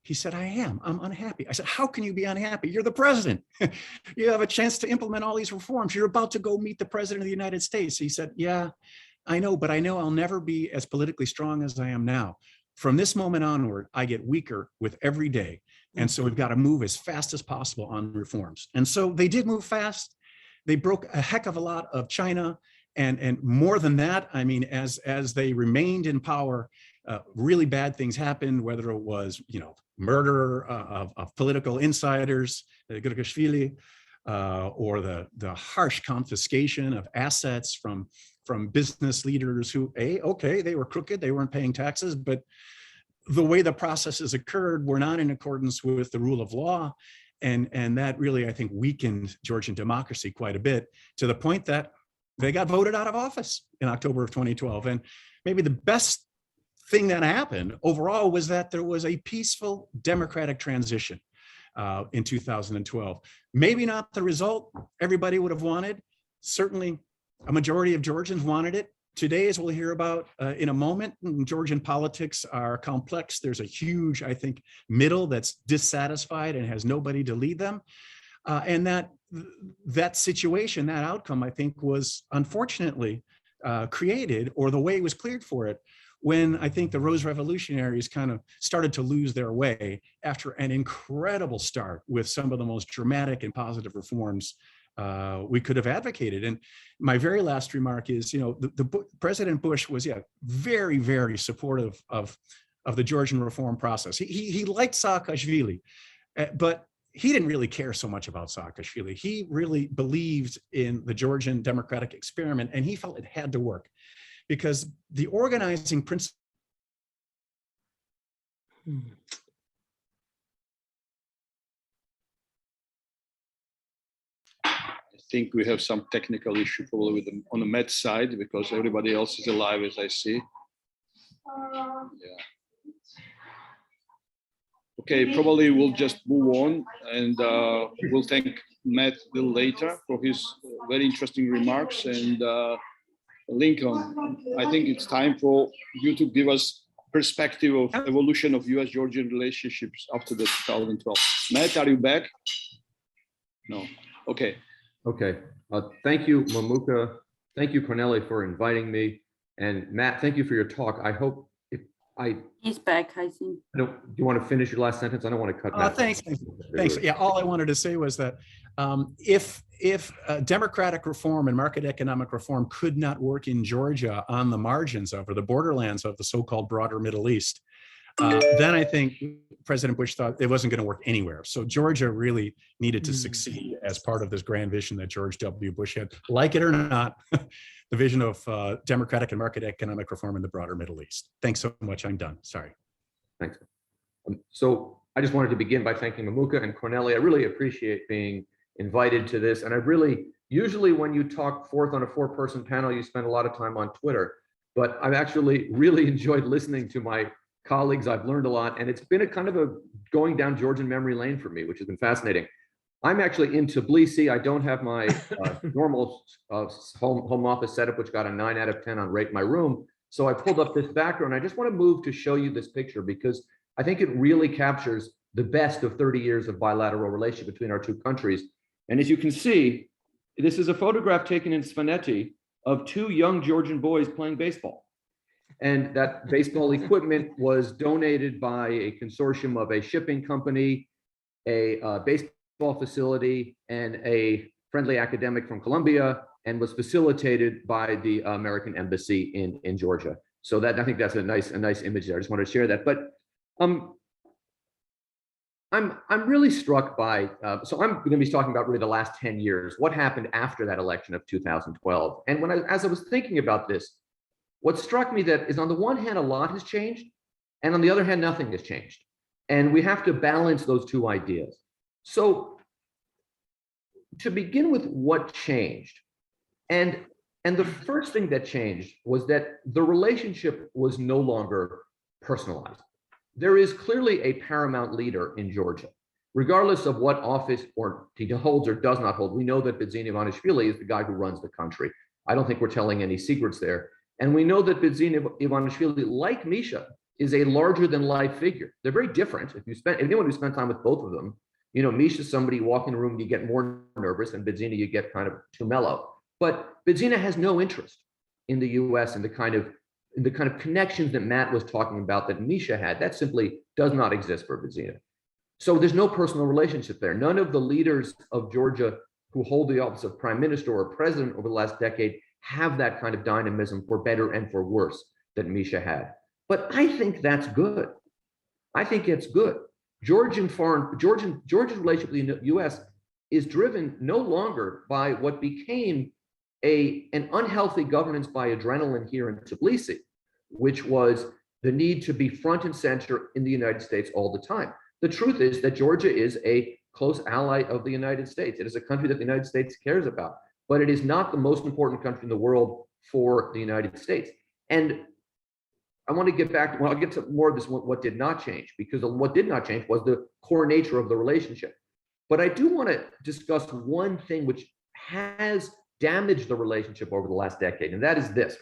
He said, I am. I'm unhappy. I said, how can you be unhappy? You're the president. You have a chance to implement all these reforms. You're about to go meet the president of the United States. He said, yeah, I know, but I know I'll never be as politically strong as I am now. From this moment onward, I get weaker with every day. And so we've got to move as fast as possible on reforms. And so they did move fast. They broke a heck of a lot of China, and more than that, I mean, as they remained in power, really bad things happened, whether it was, murder of political insiders, Grigashvili, or the harsh confiscation of assets from business leaders who, they were crooked, they weren't paying taxes, but the way the processes occurred were not in accordance with the rule of law. And that really, I think, weakened Georgian democracy quite a bit, to the point that they got voted out of office in October of 2012. And maybe the best thing that happened overall was that there was a peaceful democratic transition in 2012. Maybe not the result everybody would have wanted. Certainly, a majority of Georgians wanted it. Today, as we'll hear about in a moment, Georgian politics are complex. There's a huge, I think, middle that's dissatisfied and has nobody to lead them. And that situation, that outcome, I think, was unfortunately created, or the way was cleared for it, when I think the Rose Revolutionaries kind of started to lose their way after an incredible start with some of the most dramatic and positive reforms we could have advocated. And my very last remark is, the President Bush was, very, very supportive of the Georgian reform process. He liked Saakashvili, but he didn't really care so much about Saakashvili. He really believed in the Georgian democratic experiment, and he felt it had to work, because the organizing principle think we have some technical issue probably with on the Met side because everybody else is alive, as I see. Yeah. Okay, probably we'll just move on, and we'll thank Matt a little later for his very interesting remarks. And Lincoln, I think it's time for you to give us perspective of evolution of US-Georgian relationships after the 2012. Matt, are you back? No. Okay. Okay. Thank you, Mamuka. Thank you, Corneli, for inviting me. And Matt, thank you for your talk. I hope He's back, I think. do you want to finish your last sentence? I don't want to cut Matt. Thanks. Yeah, all I wanted to say was that if democratic reform and market economic reform could not work in Georgia on the margins of or the borderlands of the so-called broader Middle East, then I think President Bush thought it wasn't going to work anywhere. So Georgia really needed to succeed as part of this grand vision that George W. Bush had. Like it or not, the vision of democratic and market economic reform in the broader Middle East. Thanks so much. I'm done. Sorry. Thanks. So I just wanted to begin by thanking Mamuka and Corneli. I really appreciate being invited to this. And I really, usually when you talk forth on a 4-person panel, you spend a lot of time on Twitter. But I've actually really enjoyed listening to my colleagues. I've learned a lot. And it's been a kind of a going down Georgian memory lane for me, which has been fascinating. I'm actually in Tbilisi. I don't have my normal home office setup, which got a 9 out of 10 on Rate My Room. So I pulled up this background. I just want to move to show you this picture because I think it really captures the best of 30 years of bilateral relationship between our two countries. And as you can see, this is a photograph taken in Svaneti of 2 young Georgian boys playing baseball. And that baseball equipment was donated by a consortium of a shipping company, a baseball facility, and a friendly academic from Columbia, and was facilitated by the American embassy in Georgia. So that, I think that's a nice image there. I just wanted to share that. But I'm really struck by, so I'm going to be talking about really the last 10 years, what happened after that election of 2012. And as I was thinking about this, what struck me that is on the one hand, a lot has changed, and on the other hand, nothing has changed. And we have to balance those two ideas. So to begin with what changed, and the first thing that changed was that the relationship was no longer personalized. There is clearly a paramount leader in Georgia, regardless of what office or he holds or does not hold. We know that Bidzina Ivanishvili is the guy who runs the country. I don't think we're telling any secrets there. And we know that Bidzina Ivanishvili, like Misha, is a larger than life figure. They're very different. If anyone who spent time with both of them, you know, Misha's somebody you walk in the room, you get more nervous, and Bidzina, you get kind of too mellow. But Bidzina has no interest in the US and the kind of connections that Matt was talking about that Misha had. That simply does not exist for Bidzina. So there's no personal relationship there. None of the leaders of Georgia who hold the office of prime minister or president over the last decade have that kind of dynamism, for better and for worse, that Misha had. But I think that's good. I think it's good. Georgia's relationship with the US is driven no longer by what became an unhealthy governance by adrenaline here in Tbilisi, which was the need to be front and center in the United States all the time. The truth is that Georgia is a close ally of the United States. It is a country that the United States cares about, but it is not the most important country in the world for the United States. And I want to get back, well, I'll get to more of this, what did not change, because what did not change was the core nature of the relationship. But I do want to discuss one thing which has damaged the relationship over the last decade, and that is this.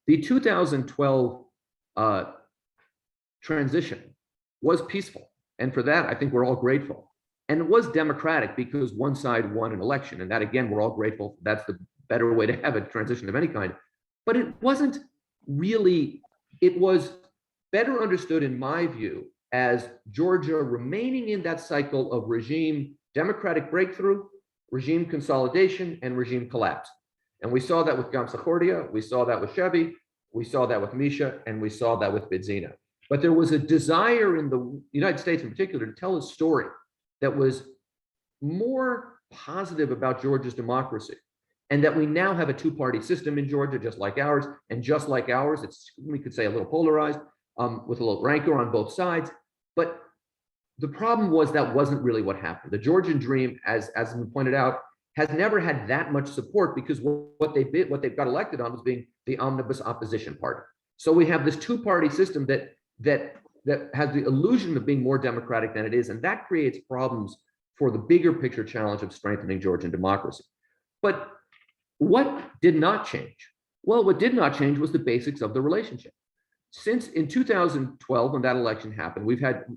The 2012 transition was peaceful, and for that, I think we're all grateful. And it was democratic because one side won an election, and that, again, we're all grateful. That's the better way to have a transition of any kind. But it wasn't really, it was better understood, in my view, as Georgia remaining in that cycle of regime democratic breakthrough, regime consolidation, and regime collapse. And we saw that with Gamsachordia, we saw that with Chevy, we saw that with Misha, and we saw that with Bidzina. But there was a desire in the United States in particular to tell a story that was more positive about Georgia's democracy, and that we now have a two-party system in Georgia, just like ours, and just like ours, it's, we could say, a little polarized, with a little rancor on both sides. But the problem was that wasn't really what happened. The Georgian dream, as has been pointed out, has never had that much support because what they've got elected on was being the omnibus opposition party. So we have this two-party system that has the illusion of being more democratic than it is, and that creates problems for the bigger picture challenge of strengthening Georgian democracy. But what did not change? Well, what did not change was the basics of the relationship. Since in 2012, when that election happened,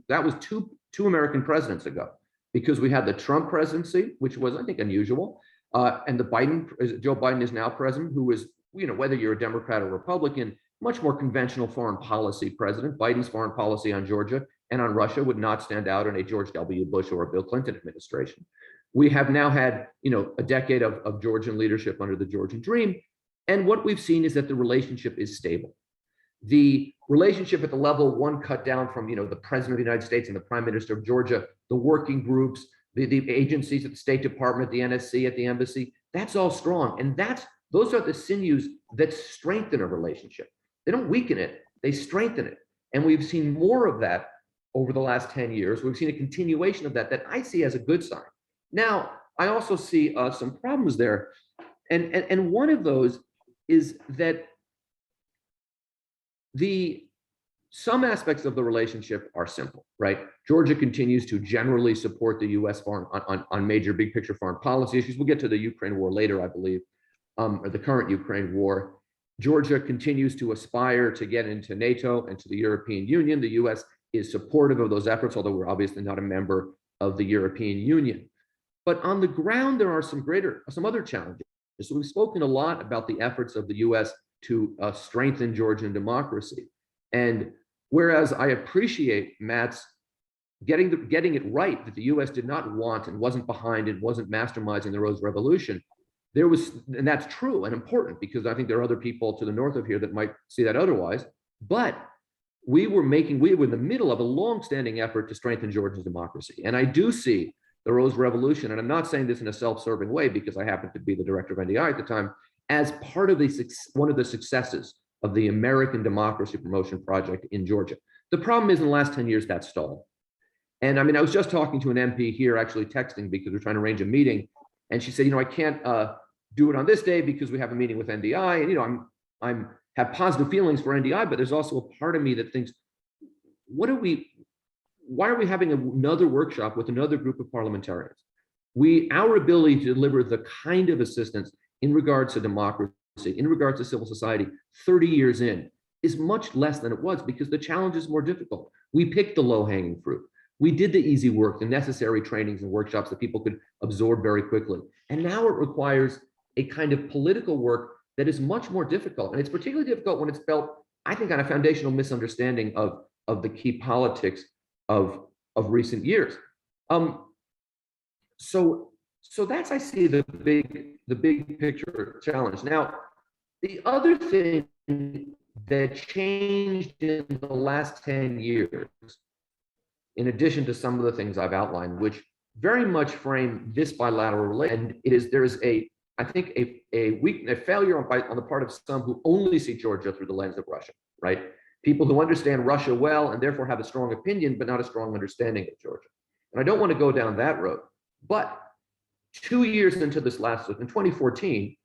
that was two American presidents ago, because we had the Trump presidency, which was, I think, unusual, and Joe Biden is now president, who is, whether you're a Democrat or Republican, much more conventional foreign policy president. Biden's foreign policy on Georgia and on Russia would not stand out in a George W. Bush or a Bill Clinton administration. We have now had, a decade of Georgian leadership under the Georgian Dream, and what we've seen is that the relationship is stable. The relationship at the level one cut down from, the President of the United States and the Prime Minister of Georgia, the working groups, the agencies at the State Department, the NSC, at the embassy, that's all strong. And those are the sinews that strengthen a relationship. They don't weaken it, they strengthen it. And we've seen more of that over the last 10 years. We've seen a continuation of that I see as a good sign. Now, I also see some problems there. And one of those is that some aspects of the relationship are simple, right? Georgia continues to generally support the US on major big picture foreign policy issues. We'll get to the Ukraine war later, I believe, or the current Ukraine war. Georgia continues to aspire to get into NATO and to the European Union. The US is supportive of those efforts, although we're obviously not a member of the European Union. But on the ground, there are some other challenges. So we've spoken a lot about the efforts of the US to strengthen Georgian democracy. And whereas I appreciate Matt's getting it right, that the US did not want and wasn't behind and wasn't masterminding the Rose Revolution, and that's true and important, because I think there are other people to the north of here that might see that otherwise. But we were in the middle of a long-standing effort to strengthen Georgia's democracy. And I do see the Rose Revolution, and I'm not saying this in a self-serving way because I happened to be the director of NDI at the time, as part of one of the successes of the American Democracy Promotion Project in Georgia. The problem is in the last 10 years that stalled. And I mean, I was just talking to an MP here, actually texting because we're trying to arrange a meeting. And she said, I can't do it on this day because we have a meeting with NDI. And, I have positive feelings for NDI, but there's also a part of me that thinks, why are we having another workshop with another group of parliamentarians? Our ability to deliver the kind of assistance in regards to democracy, in regards to civil society, 30 years in, is much less than it was because the challenge is more difficult. We picked the low-hanging fruit. We did the easy work, the necessary trainings and workshops that people could absorb very quickly. And now it requires a kind of political work that is much more difficult. And it's particularly difficult when it's built, I think, on a foundational misunderstanding of the key politics of recent years. So that's, I see, the big picture challenge. Now, the other thing that changed in the last 10 years, in addition to some of the things I've outlined, which very much frame this bilateral relationship, and there is I think a failure on the part of some who only see Georgia through the lens of Russia, right? People who understand Russia well and therefore have a strong opinion, but not a strong understanding of Georgia. And I don't want to go down that road. But 2 years into this in 2014,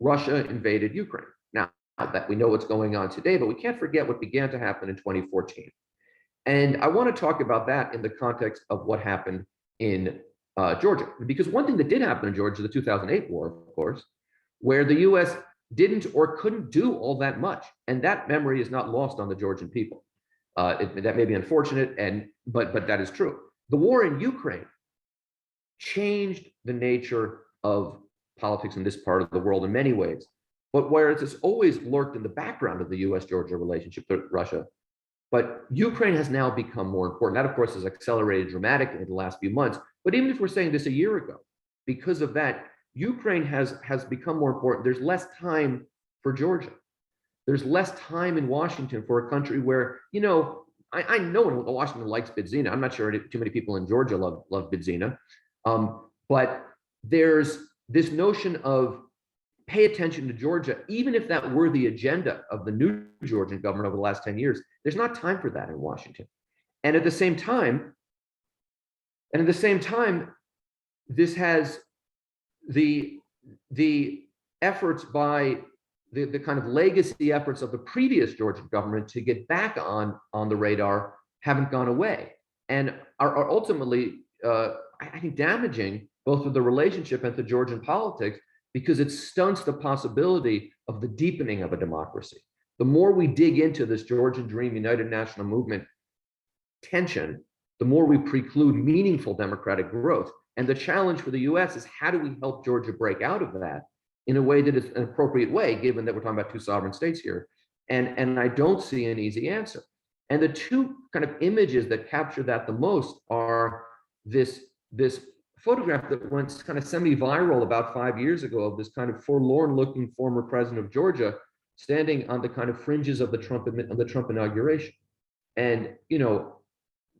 Russia invaded Ukraine. Now that we know what's going on today, but we can't forget what began to happen in 2014. And I want to talk about that in the context of what happened in Georgia. Because one thing that did happen in Georgia, the 2008 war, of course, where the US didn't or couldn't do all that much. And that memory is not lost on the Georgian people. That may be unfortunate, but that is true. The war in Ukraine changed the nature of politics in this part of the world in many ways. But whereas it's always lurked in the background of the US-Georgia relationship to Russia, but Ukraine has now become more important. That, of course, has accelerated dramatically in the last few months. But even if we're saying this a year ago, because of that, Ukraine has become more important. There's less time for Georgia. There's less time in Washington for a country where, I know Washington likes Bidzina. I'm not sure too many people in Georgia love Bidzina. But there's this notion of pay attention to Georgia, even if that were the agenda of the new Georgian government over the last 10 years. There's not time for that in Washington. And at the same time, this has the efforts by the kind of legacy efforts of the previous Georgian government to get back on the radar haven't gone away, and are ultimately, I think, damaging both to the relationship and to Georgian politics, because it stunts the possibility of the deepening of a democracy. The more we dig into this Georgian Dream United National Movement tension, the more we preclude meaningful democratic growth. And the challenge for the US is, how do we help Georgia break out of that in a way that is an appropriate way, given that we're talking about two sovereign states here? And I don't see an easy answer. And the two kind of images that capture that the most are this photograph that went kind of semi-viral about 5 years ago of this kind of forlorn-looking former president of Georgia standing on the kind of fringes of the Trump inauguration. And, you know,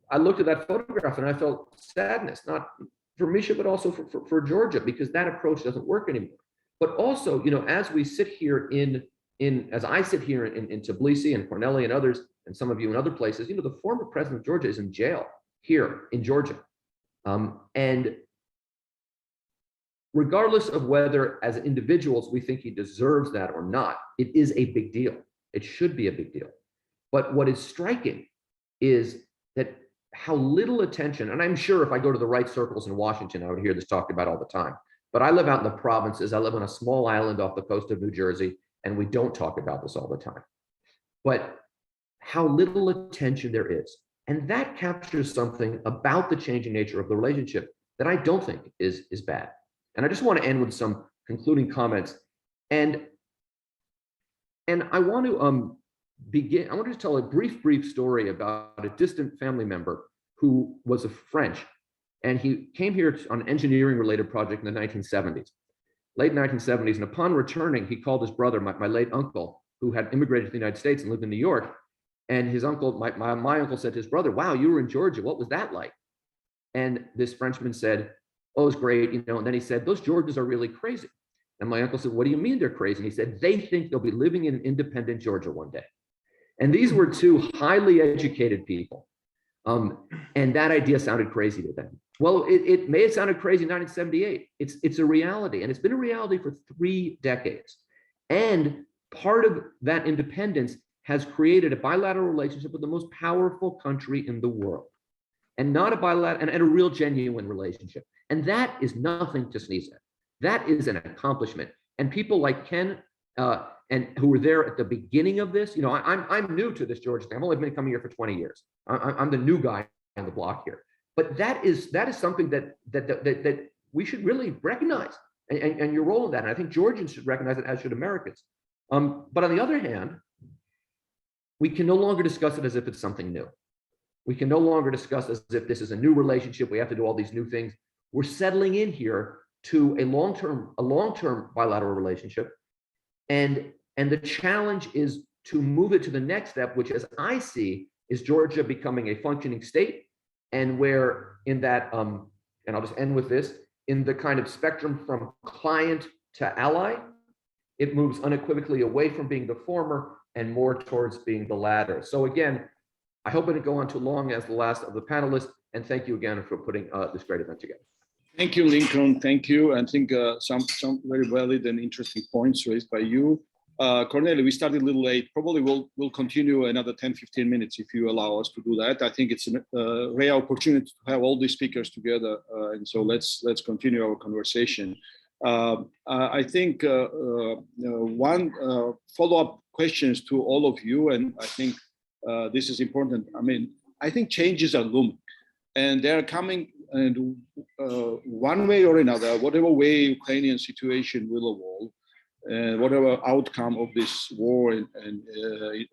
I looked at that photograph and I felt sadness, not for Misha, but also for Georgia, because that approach doesn't work anymore. But also, you know, as we sit here as I sit here in Tbilisi and Corneli and others, and some of you in other places, you know, the former president of Georgia is in jail here in Georgia. And regardless of whether as individuals we think he deserves that or not, it is a big deal. It should be a big deal. But what is striking is that how little attention, and I'm sure if I go to the right circles in Washington, I would hear this talked about all the time. But I live out in the provinces. I live on a small island off the coast of New Jersey, and we don't talk about this all the time. But how little attention there is. And that captures something about the changing nature of the relationship that I don't think is bad. And I just want to end with some concluding comments. And I want to begin, I want to tell a brief story about a distant family member who was a French, and he came here on an engineering related project in the 1970s, late 1970s. And upon returning, he called his brother, my late uncle, who had immigrated to the United States and lived in New York. And his uncle, my uncle said to his brother, "Wow, you were in Georgia. What was that like?" And this Frenchman said, "Oh, it was great, you know." And then he said, "Those Georgians are really crazy." And my uncle said, "What do you mean they're crazy?" And he said, "They think they'll be living in independent Georgia one day." And these were two highly educated people. And that idea sounded crazy to them. Well, it may have sounded crazy in 1978. It's a reality, and it's been a reality for 3 decades. And part of that independence has created a bilateral relationship with the most powerful country in the world, and not a bilateral, and a real genuine relationship. And that is nothing to sneeze at. That is an accomplishment. And people like Ken, and who were there at the beginning of this, you know, I'm new to this Georgia thing. I've only been coming here for 20 years. I'm the new guy on the block here. But that is something that we should really recognize, and your role in that. And I think Georgians should recognize it, as should Americans. But on the other hand, we can no longer discuss it as if it's something new. We can no longer discuss as if this is a new relationship. We have to do all these new things. We're settling in here to a long-term bilateral relationship. And the challenge is to move it to the next step, which, as I see, is Georgia becoming a functioning state, and where in that, and I'll just end with this, in the kind of spectrum from client to ally, it moves unequivocally away from being the former and more towards being the latter. So again, I hope I didn't go on too long as the last of the panelists, and thank you again for putting this great event together. Thank you, Lincoln. Thank you. I think some very valid and interesting points raised by you. Corneli, we started a little late. Probably we'll continue another 10, 15 minutes if you allow us to do that. I think it's a rare opportunity to have all these speakers together. And so let's continue our conversation. I think one follow-up questions to all of you, and I think this is important. I mean, I think changes are looming, and they're coming, and one way or another, whatever way Ukrainian situation will evolve, whatever outcome of this war and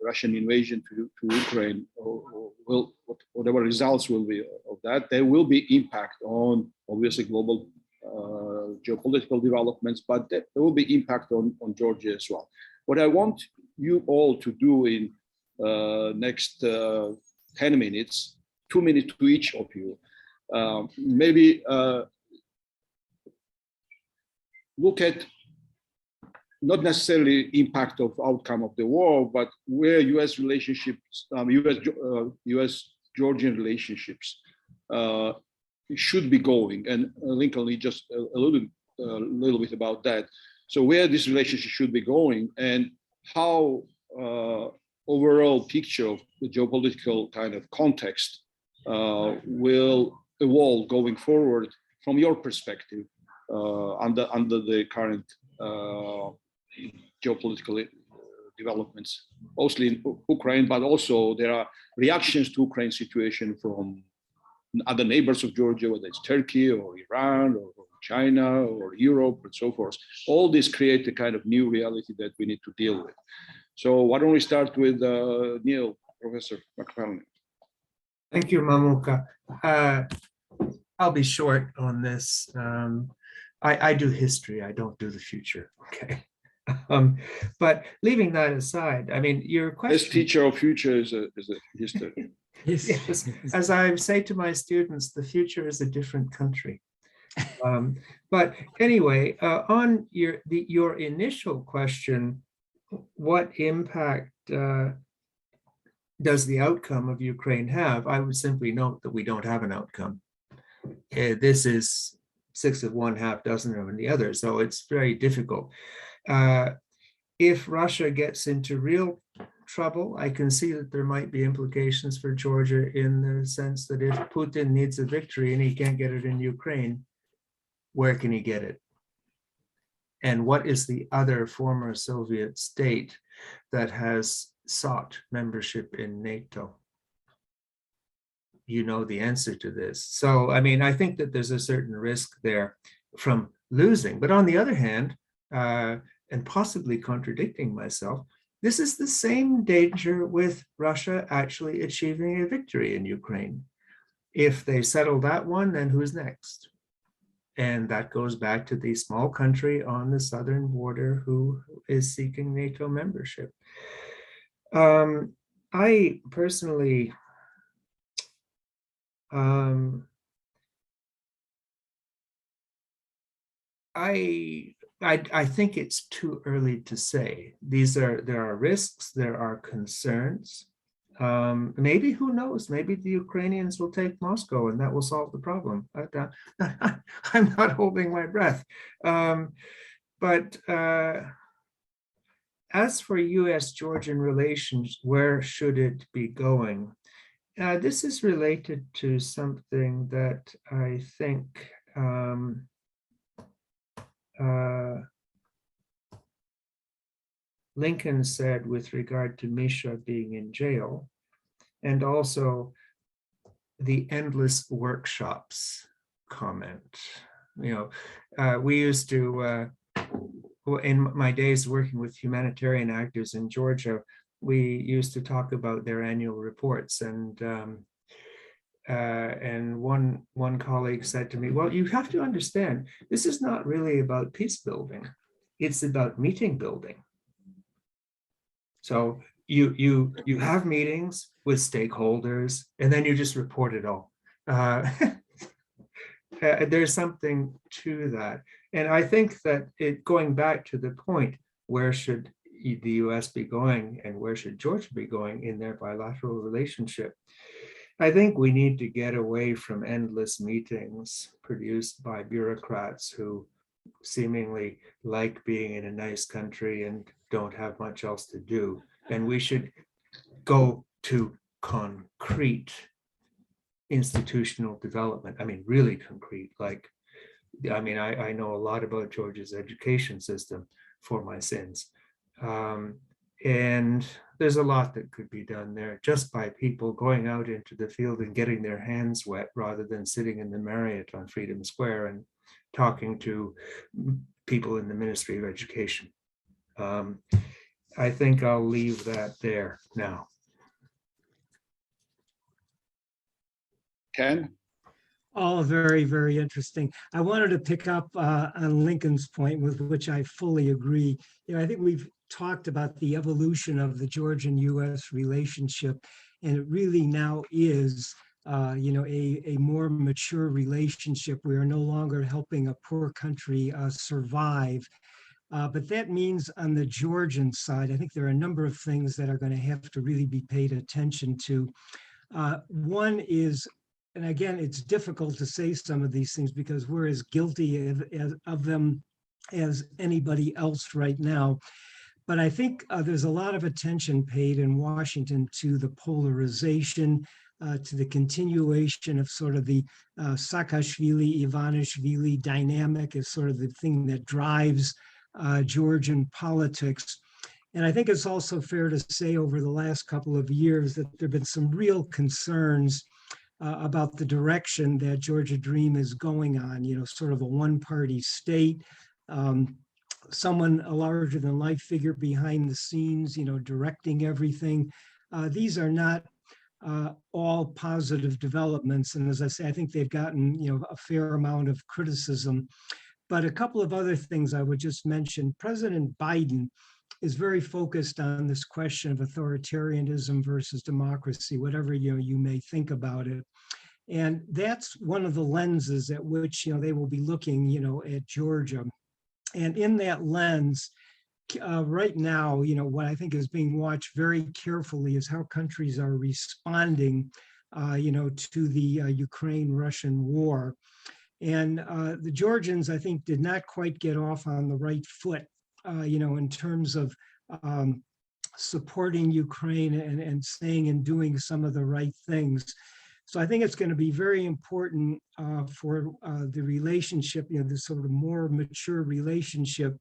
Russian invasion to Ukraine, will whatever results will be of that, there will be impact on obviously global geopolitical developments, but there will be impact on Georgia as well. What I want you all to do in next 10 minutes, 2 minutes to each of you, maybe look at not necessarily impact of outcome of the war, but where U.S. relationships, US-Georgian relationships should be going. And Lincoln just alluded a little bit about that. So where this relationship should be going and how overall picture of the geopolitical kind of context will evolve going forward from your perspective under the current geopolitical developments, mostly in Ukraine, but also there are reactions to Ukraine situation from other neighbors of Georgia, whether it's Turkey or Iran or China or Europe and so forth. All this create a kind of new reality that we need to deal with. So why don't we start with Neil, Professor Mcfarlane. Thank you, Mamuka. I'll be short on this. I do history, I don't do the future, okay? But leaving that aside, I mean, your question— This teacher of future is a history. Yes, as I say to my students, the future is a different country. But anyway, on your initial question, what impact does the outcome of Ukraine have? I would simply note that we don't have an outcome. This is 6 of one, half dozen of the other, so it's very difficult. If Russia gets into real trouble, I can see that there might be implications for Georgia in the sense that if Putin needs a victory and he can't get it in Ukraine, where can he get it? And what is the other former Soviet state that has sought membership in NATO? You know the answer to this. So, I mean, I think that there's a certain risk there from losing. But on the other hand, and possibly contradicting myself, this is the same danger with Russia actually achieving a victory in Ukraine. If they settle that one, then who's next? And that goes back to the small country on the southern border who is seeking NATO membership. I personally, I think it's too early to say. There are risks, there are concerns. Maybe, who knows, maybe the Ukrainians will take Moscow and that will solve the problem. I'm not holding my breath. But as for US-Georgian relations, where should it be going? This is related to something that I think Lincoln said with regard to Misha being in jail, and also the endless workshops comment. You know, we used to, in my days working with humanitarian actors in Georgia, we used to talk about their annual reports, and one colleague said to me, well, you have to understand, this is not really about peace building, it's about meeting building. So you have meetings with stakeholders, and then you just report it all. There's something to that. And I think that going back to the point, where should the US be going and where should Georgia be going in their bilateral relationship? I think we need to get away from endless meetings produced by bureaucrats who seemingly like being in a nice country and don't have much else to do. And we should go to concrete institutional development. I mean, really concrete, like, I mean, I know a lot about Georgia's education system for my sins. And there's a lot that could be done there just by people going out into the field and getting their hands wet rather than sitting in the Marriott on Freedom Square and talking to people in the Ministry of Education. I think I'll leave that there now. Ken? All very, very interesting. I wanted to pick up on Lincoln's point, with which I fully agree. You know, I think we've talked about the evolution of the Georgian-US relationship, and it really now is, you know, a more mature relationship. We are no longer helping a poor country survive. But that means on the Georgian side, I think there are a number of things that are going to have to really be paid attention to. One is and again, it's difficult to say some of these things because we're as guilty of them as anybody else right now. But I think there's a lot of attention paid in Washington to the polarization, to the continuation of sort of the Saakashvili-Ivanishvili dynamic is sort of the thing that drives Georgian politics. And I think it's also fair to say over the last couple of years that there have been some real concerns about the direction that Georgia Dream is going on, sort of a one-party state, someone, a larger than life figure behind the scenes, directing everything. These are not all positive developments. And as I say, I think they've gotten, a fair amount of criticism. But a couple of other things I would just mention. President Biden is very focused on this question of authoritarianism versus democracy, whatever you may think about it. And that's one of the lenses at which they will be looking at Georgia. And in that lens, right now, what I think is being watched very carefully is how countries are responding, to the Ukraine-Russian war. And the Georgians, I think, did not quite get off on the right foot, in terms of supporting Ukraine and saying and doing some of the right things. So I think it's going to be very important for the relationship, this sort of more mature relationship,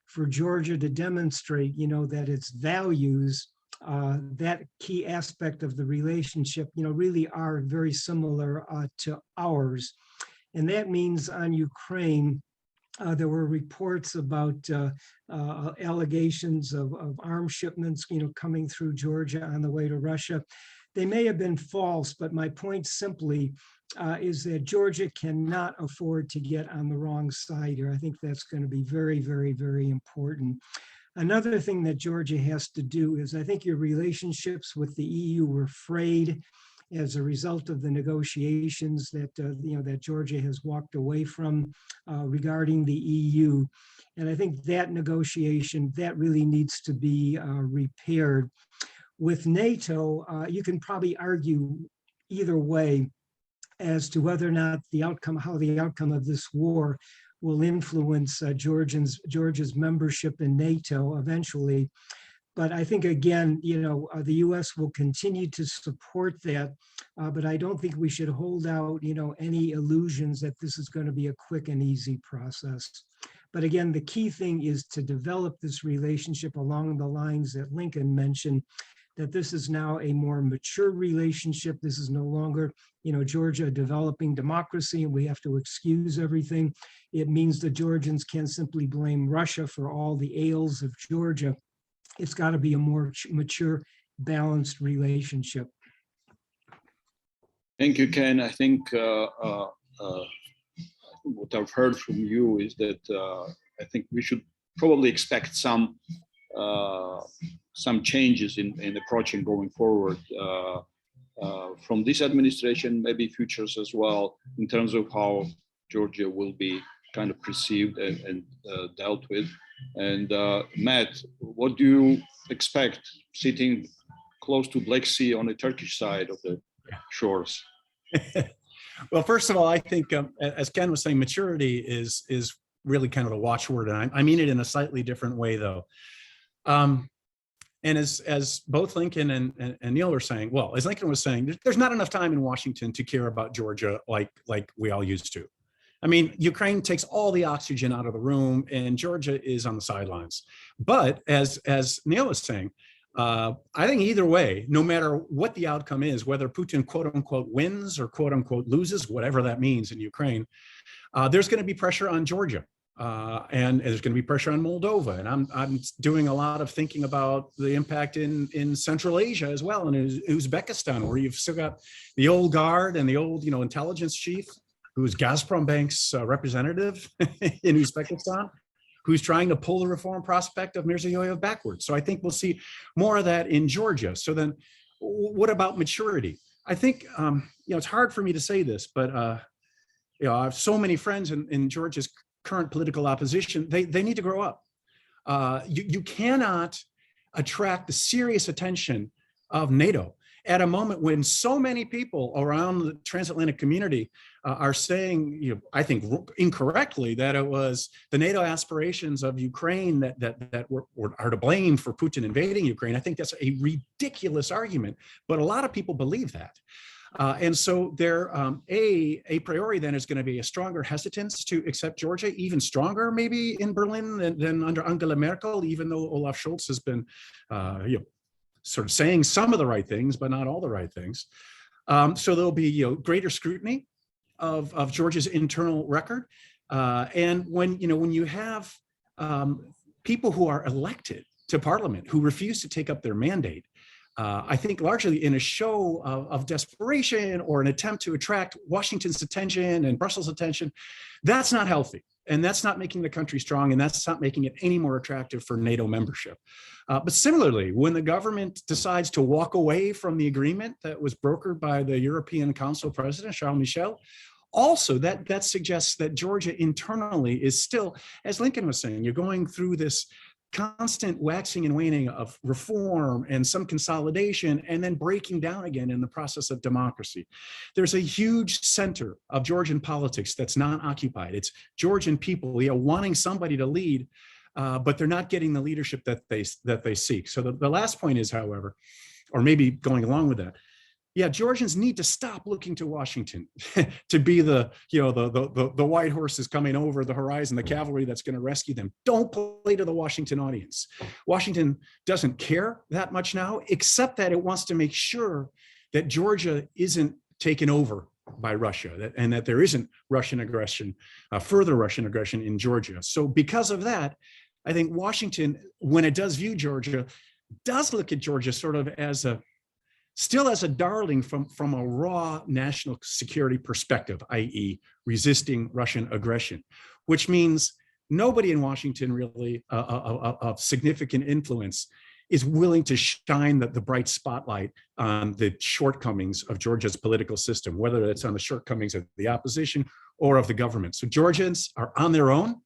for Georgia to demonstrate, that its values, that key aspect of the relationship, really are very similar to ours. And that means on Ukraine, there were reports about allegations of arms shipments, coming through Georgia on the way to Russia. They may have been false, but my point simply is that Georgia cannot afford to get on the wrong side here. I think that's going to be very, very, very important. Another thing that Georgia has to do is, I think your relationships with the EU were frayed as a result of the negotiations that that Georgia has walked away from regarding the EU. And I think that negotiation, that really needs to be repaired. With NATO, you can probably argue either way as to whether or not how the outcome of this war will influence Georgia's membership in NATO eventually. But I think, again, the U.S. will continue to support that, but I don't think we should hold out, any illusions that this is going to be a quick and easy process. But again, the key thing is to develop this relationship along the lines that Lincoln mentioned, that this is now a more mature relationship. This is no longer, Georgia developing democracy and we have to excuse everything. It means the Georgians can't simply blame Russia for all the ails of Georgia. It's got to be a more mature, balanced relationship. Thank you, Ken. I think what I've heard from you is that I think we should probably expect some changes in approaching going forward from this administration, maybe futures as well, in terms of how Georgia will be kind of perceived and dealt with. And Matt, what do you expect sitting close to Black Sea on the Turkish side of the shores? Well, first of all, I think, as Ken was saying, maturity is really kind of the watchword. And I mean it in a slightly different way, though. And as both Lincoln and Neil were saying, well, as Lincoln was saying, there's not enough time in Washington to care about Georgia like we all used to. I mean, Ukraine takes all the oxygen out of the room and Georgia is on the sidelines. But as Neil was saying, I think either way, no matter what the outcome is, whether Putin quote unquote wins or quote unquote loses, whatever that means in Ukraine, there's going to be pressure on Georgia. And there's going to be pressure on Moldova. And I'm doing a lot of thinking about the impact in Central Asia as well, and Uzbekistan, where you've still got the old guard and the old, intelligence chief, who's Gazprom Bank's representative in Uzbekistan, who's trying to pull the reform prospect of Mirziyoyev backwards. So I think we'll see more of that in Georgia. So then what about maturity? I think, it's hard for me to say this, but I have so many friends in Georgia's current political opposition. They need to grow up. You cannot attract the serious attention of NATO at a moment when so many people around the transatlantic community are saying, I think incorrectly, that it was the NATO aspirations of Ukraine that are to blame for Putin invading Ukraine. I think that's a ridiculous argument, but a lot of people believe that. And so there, a priori then is going to be a stronger hesitance to accept Georgia, even stronger maybe in Berlin than under Angela Merkel, even though Olaf Scholz has been, sort of saying some of the right things, but not all the right things. So there'll be greater scrutiny of Georgia's internal record, and when you have people who are elected to parliament who refuse to take up their mandate, I think largely in a show of desperation or an attempt to attract Washington's attention and Brussels' attention, that's not healthy. And that's not making the country strong, and that's not making it any more attractive for NATO membership. But similarly, when the government decides to walk away from the agreement that was brokered by the European Council President, Charles Michel, also that suggests that Georgia internally is still, as Lincoln was saying, you're going through this constant waxing and waning of reform and some consolidation, and then breaking down again in the process of democracy. There's a huge center of Georgian politics that's not occupied. It's Georgian people wanting somebody to lead, but they're not getting the leadership that they seek. So the last point is, however, or maybe going along with that, Georgians need to stop looking to Washington to be the white horses coming over the horizon, the cavalry that's going to rescue them. Don't play to the Washington audience. Washington doesn't care that much now, except that it wants to make sure that Georgia isn't taken over by Russia, and that there isn't Russian aggression, further Russian aggression in Georgia. So because of that, I think Washington, when it does view Georgia, does look at Georgia sort of still as a darling from a raw national security perspective, i.e. resisting Russian aggression, which means nobody in Washington really of significant influence is willing to shine the bright spotlight on the shortcomings of Georgia's political system, whether it's on the shortcomings of the opposition or of the government. So Georgians are on their own.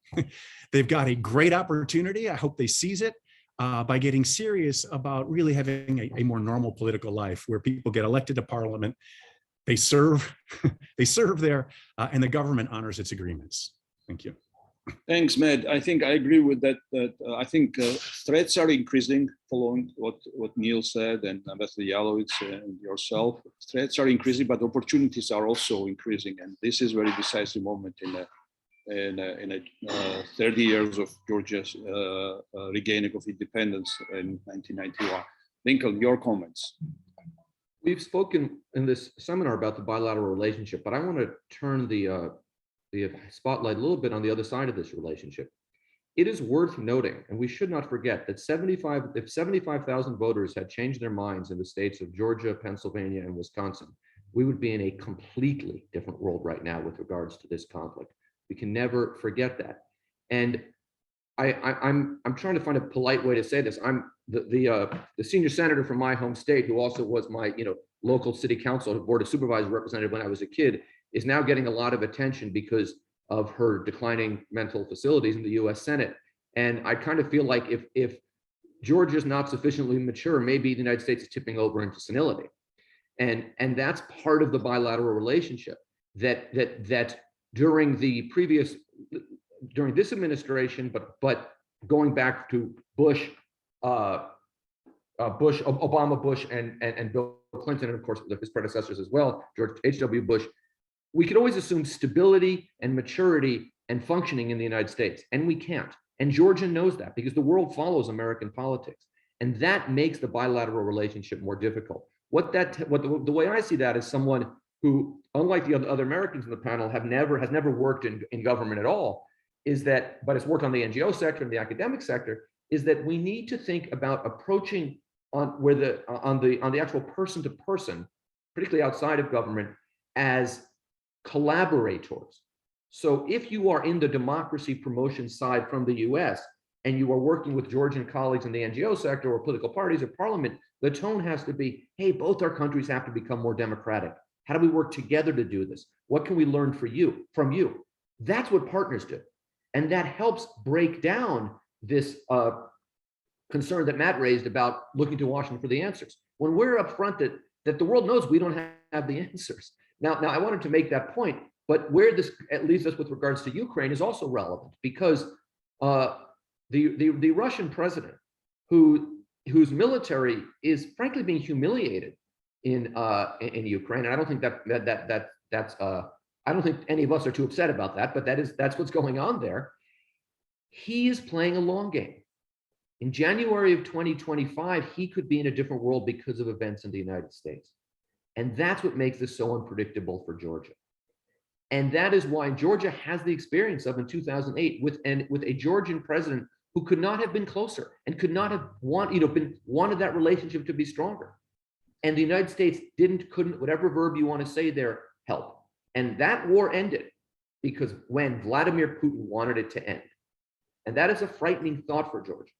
They've got a great opportunity. I hope they seize it. By getting serious about really having a more normal political life where people get elected to parliament, they serve there, and the government honors its agreements. Thank you. Thanks, Matt. I think I agree with that. I think threats are increasing, following what Neil said and Ambassador Yalowitz and yourself. Threats are increasing, but opportunities are also increasing, and this is a very decisive moment in 30 years of Georgia's regaining of independence in 1991. Lincoln, your comments. We've spoken in this seminar about the bilateral relationship, but I want to turn the spotlight a little bit on the other side of this relationship. It is worth noting, and we should not forget, that if 75,000 voters had changed their minds in the states of Georgia, Pennsylvania, and Wisconsin, we would be in a completely different world right now with regards to this conflict. We can never forget that. And I'm trying to find a polite way to say this. I'm the senior senator from my home state, who also was my local city council board of supervisors representative when I was a kid, is now getting a lot of attention because of her declining mental facilities in the US Senate. And I kind of feel like if Georgia's not sufficiently mature, maybe the United States is tipping over into senility. And that's part of the bilateral relationship that during this administration, but going back to Obama, Bush, and Bill Clinton, and of course his predecessors as well, George H.W. Bush, we could always assume stability and maturity and functioning in the United States, and we can't. And Georgia knows that because the world follows American politics, and that makes the bilateral relationship more difficult. The way I see that is someone who, unlike the other Americans in the panel, has never worked in government at all, but has worked on the NGO sector and the academic sector, is that we need to think about approaching on the actual person to person, particularly outside of government, as collaborators. So if you are in the democracy promotion side from the US and you are working with Georgian colleagues in the NGO sector or political parties or parliament, the tone has to be, hey, both our countries have to become more democratic. How do we work together to do this? What can we learn from you? That's what partners do. And that helps break down this concern that Matt raised about looking to Washington for the answers. When we're upfront that that the world knows we don't have the answers. Now I wanted to make that point, but where this leaves us with regards to Ukraine is also relevant, because the Russian president, whose military is frankly being humiliated in Ukraine, and I don't think that's I don't think any of us are too upset about that, but that's what's going on there. He is playing a long game. In January of 2025, he could be in a different world because of events in the United States. And that's what makes this so unpredictable for Georgia. And that is why Georgia has the experience of in 2008 with a Georgian president who could not have been closer and could not have wanted that relationship to be stronger. And the United States couldn't, whatever verb you want to say there, help. And that war ended because when Vladimir Putin wanted it to end. And that is a frightening thought for Georgia.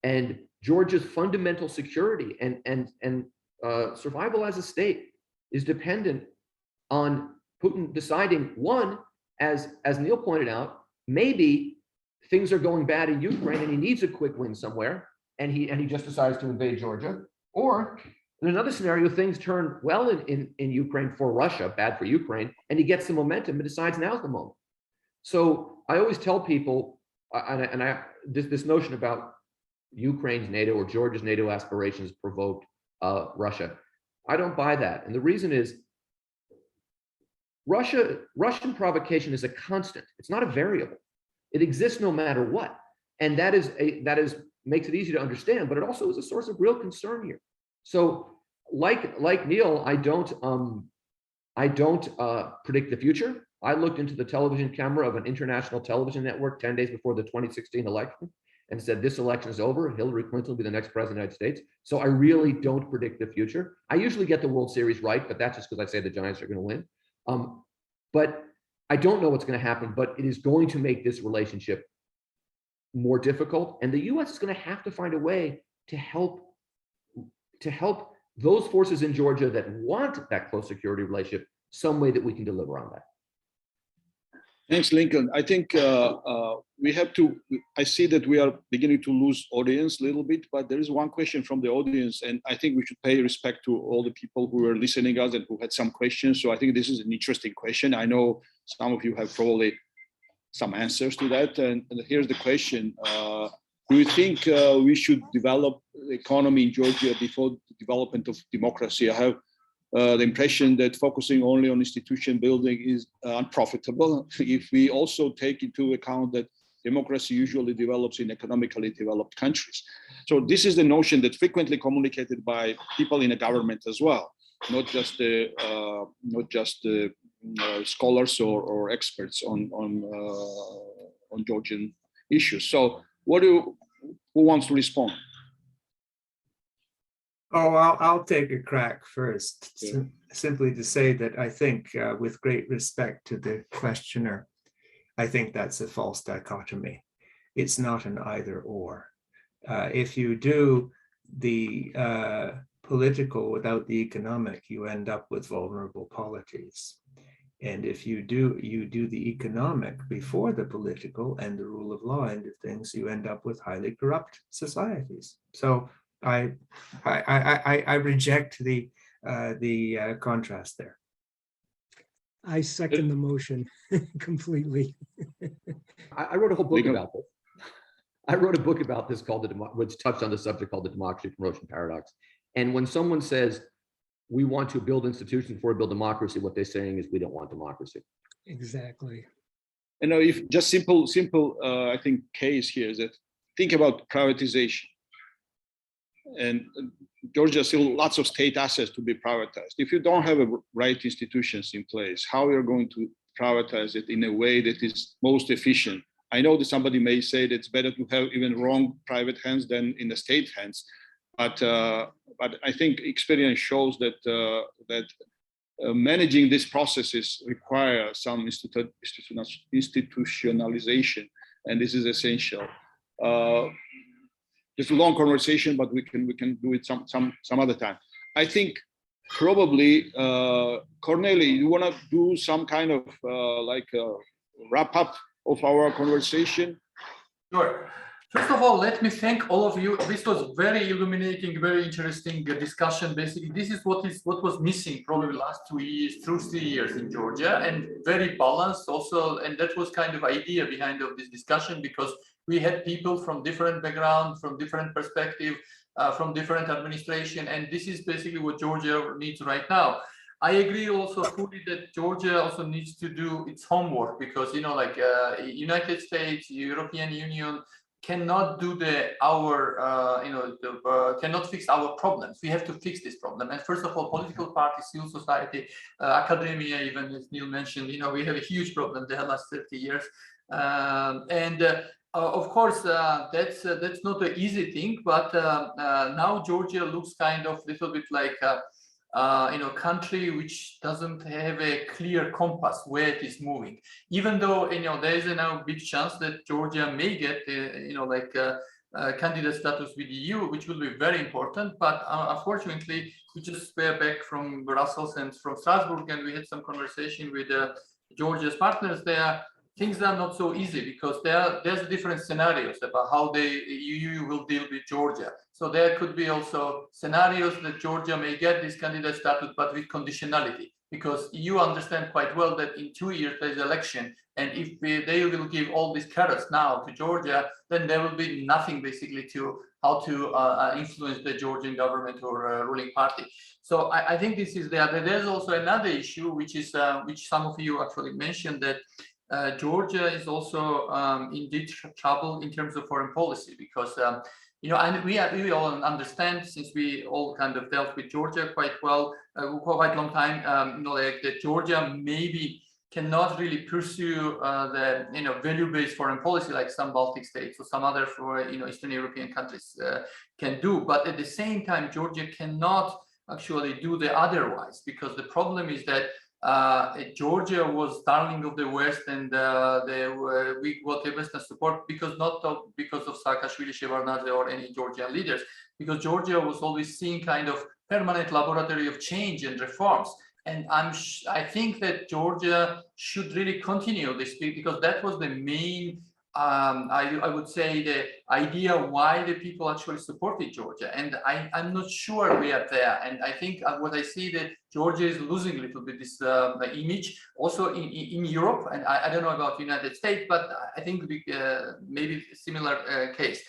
And Georgia's fundamental security and survival as a state is dependent on Putin deciding, one, as Neil pointed out, maybe things are going bad in Ukraine and he needs a quick win somewhere, and he just decides to invade Georgia. Or in another scenario, things turn well in Ukraine for Russia, bad for Ukraine, and he gets the momentum and decides now's the moment. So I always tell people, this notion about Ukraine's NATO or Georgia's NATO aspirations provoked Russia. I don't buy that. And the reason is Russian provocation is a constant. It's not a variable. It exists no matter what. And that makes it easy to understand, but it also is a source of real concern here. So like Neil, I don't predict the future. I looked into the television camera of an international television network 10 days before the 2016 election and said, this election is over. Hillary Clinton will be the next president of the United States. So I really don't predict the future. I usually get the World Series right, but that's just because I say the Giants are going to win. But I don't know what's going to happen, but it is going to make this relationship more difficult. And the US is going to have to find a way to help those forces in Georgia that want that close security relationship, some way that we can deliver on that. Thanks, Lincoln. I think we have to, I see that we are beginning to lose audience a little bit, but there is one question from the audience, and I think we should pay respect to all the people who are listening us and who had some questions. So I think this is an interesting question. I know some of you have probably some answers to that. And here's the question. Do you think we should develop the economy in Georgia before the development of democracy? I have the impression that focusing only on institution building is unprofitable if we also take into account that democracy usually develops in economically developed countries. So this is the notion that's frequently communicated by people in the government as well, not just the scholars or experts on Georgian issues. So who wants to respond? Oh, I'll take a crack first, yeah. Simply to say that I think, with great respect to the questioner, I think that's a false dichotomy. It's not an either or. If you do the political without the economic, you end up with vulnerable polities. And if you do the economic before the political and the rule of law end of things, you end up with highly corrupt societies. So I reject the contrast there. I second the motion completely. I wrote a whole book about this. I wrote a book about this which touched on the subject called the democracy promotion paradox. And when someone says we want to build institutions before we build democracy, what they're saying is we don't want democracy. Exactly. You know, if just simple, I think case here is that think about privatization. And Georgia still lots of state assets to be privatized. If you don't have right institutions in place, how you're going to privatize it in a way that is most efficient? I know that somebody may say that it's better to have even wrong private hands than in the state hands, but I think experience shows that managing these processes require some institutionalization, and this is essential. It's a long conversation, but we can do it some other time. I think probably Corneli, you want to do some kind of like a wrap up of our conversation? Sure. First of all, let me thank all of you. This was very illuminating, very interesting discussion. Basically, this is what was missing probably last 2 years, 3 years in Georgia, and very balanced also. And that was kind of idea behind of this discussion, because we had people from different background, from different perspective, from different administration, and this is basically what Georgia needs right now. I agree also fully that Georgia also needs to do its homework, because like United States, European Union cannot do cannot fix our problems. We have to fix this problem. And first of all, political parties, civil society, academia, even as Neil mentioned, we have a huge problem there last 30 years. Of course, that's not an easy thing, but now Georgia looks kind of little bit like country which doesn't have a clear compass where it is moving. Even though there is a now big chance that Georgia may get candidate status with the EU, which will be very important. But unfortunately, we just were back from Brussels and from Strasbourg, and we had some conversation with Georgia's partners there. Things are not so easy, because there's different scenarios about how the EU will deal with Georgia. So there could be also scenarios that Georgia may get this candidate status, but with conditionality, because EU understand quite well that in 2 years there's election, and if they will give all these carrots now to Georgia, then there will be nothing basically to how to influence the Georgian government or ruling party. So I think this is there. There's also another issue, which is which some of you actually mentioned, that Georgia is also in deep trouble in terms of foreign policy, because and we all understand, since we all kind of dealt with Georgia quite well, quite long time, that Georgia maybe cannot really pursue the value-based foreign policy like some Baltic states or some other Eastern European countries can do. But at the same time, Georgia cannot actually do the otherwise, because the problem is that Georgia was darling of the West, and we got the Western support because of Saakashvili, Shevardnadze, or any Georgian leaders, because Georgia was always seen kind of permanent laboratory of change and reforms. And I think that Georgia should really continue this, because that was the main I would say the idea why the people actually supported Georgia, and I'm not sure we are there. And I think what I see that Georgia is losing a little bit this image also in Europe, and I don't know about the United States, but I think maybe similar case.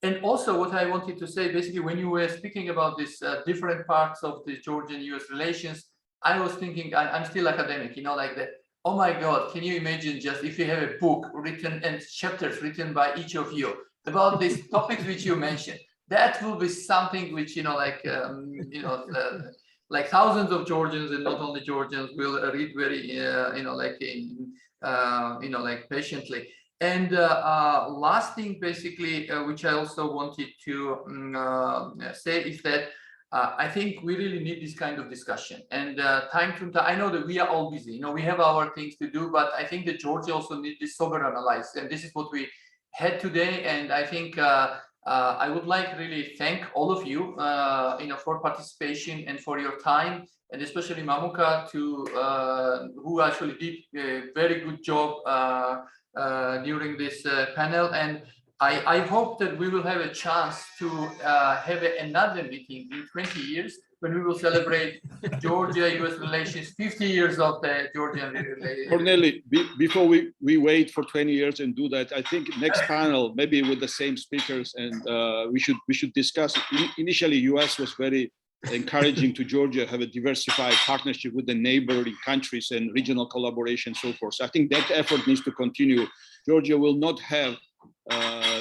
And also what I wanted to say, basically, when you were speaking about this different parts of the Georgian-US relations, I was thinking, I'm still academic, like that. Oh my God, can you imagine just if you have a book written and chapters written by each of you about these topics which you mentioned? That will be something which, like thousands of Georgians, and not only Georgians, will read very, patiently. And last thing, basically, which I also wanted to say is that I think we really need this kind of discussion, and time to time. I know that we are all busy. We have our things to do, but I think that Georgia also needs this sober analysis, and this is what we had today. And I think I would like really thank all of you, for participation and for your time, and especially Mamuka, who actually did a very good job during this panel. And I hope that we will have a chance to have another meeting in 20 years when we will celebrate Georgia-US relations, 50 years of the Georgian relations. Corneli, before we wait for 20 years and do that, I think next panel, maybe with the same speakers, and we should discuss. Initially, US was very encouraging to Georgia, have a diversified partnership with the neighboring countries and regional collaboration and so forth. So I think that effort needs to continue. Georgia will not have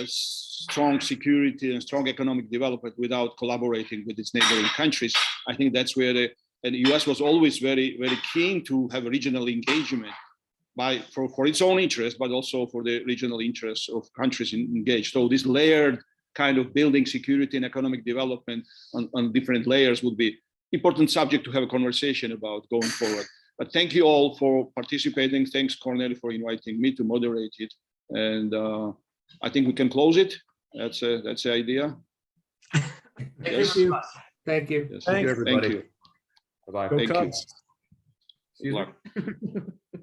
strong security and strong economic development without collaborating with its neighboring countries. I think that's where the US was always very, very keen to have a regional engagement for its own interest, but also for the regional interests of countries engaged. So this layered kind of building security and economic development on different layers would be important subject to have a conversation about going forward. But thank you all for participating. Thanks, Corneli, for inviting me to moderate it. And I think we can close it. That's the idea. Thank you. Thank you. Yes. Thank you, everybody. Thank you. Bye-bye. Thank you. Cubs. Excuse me?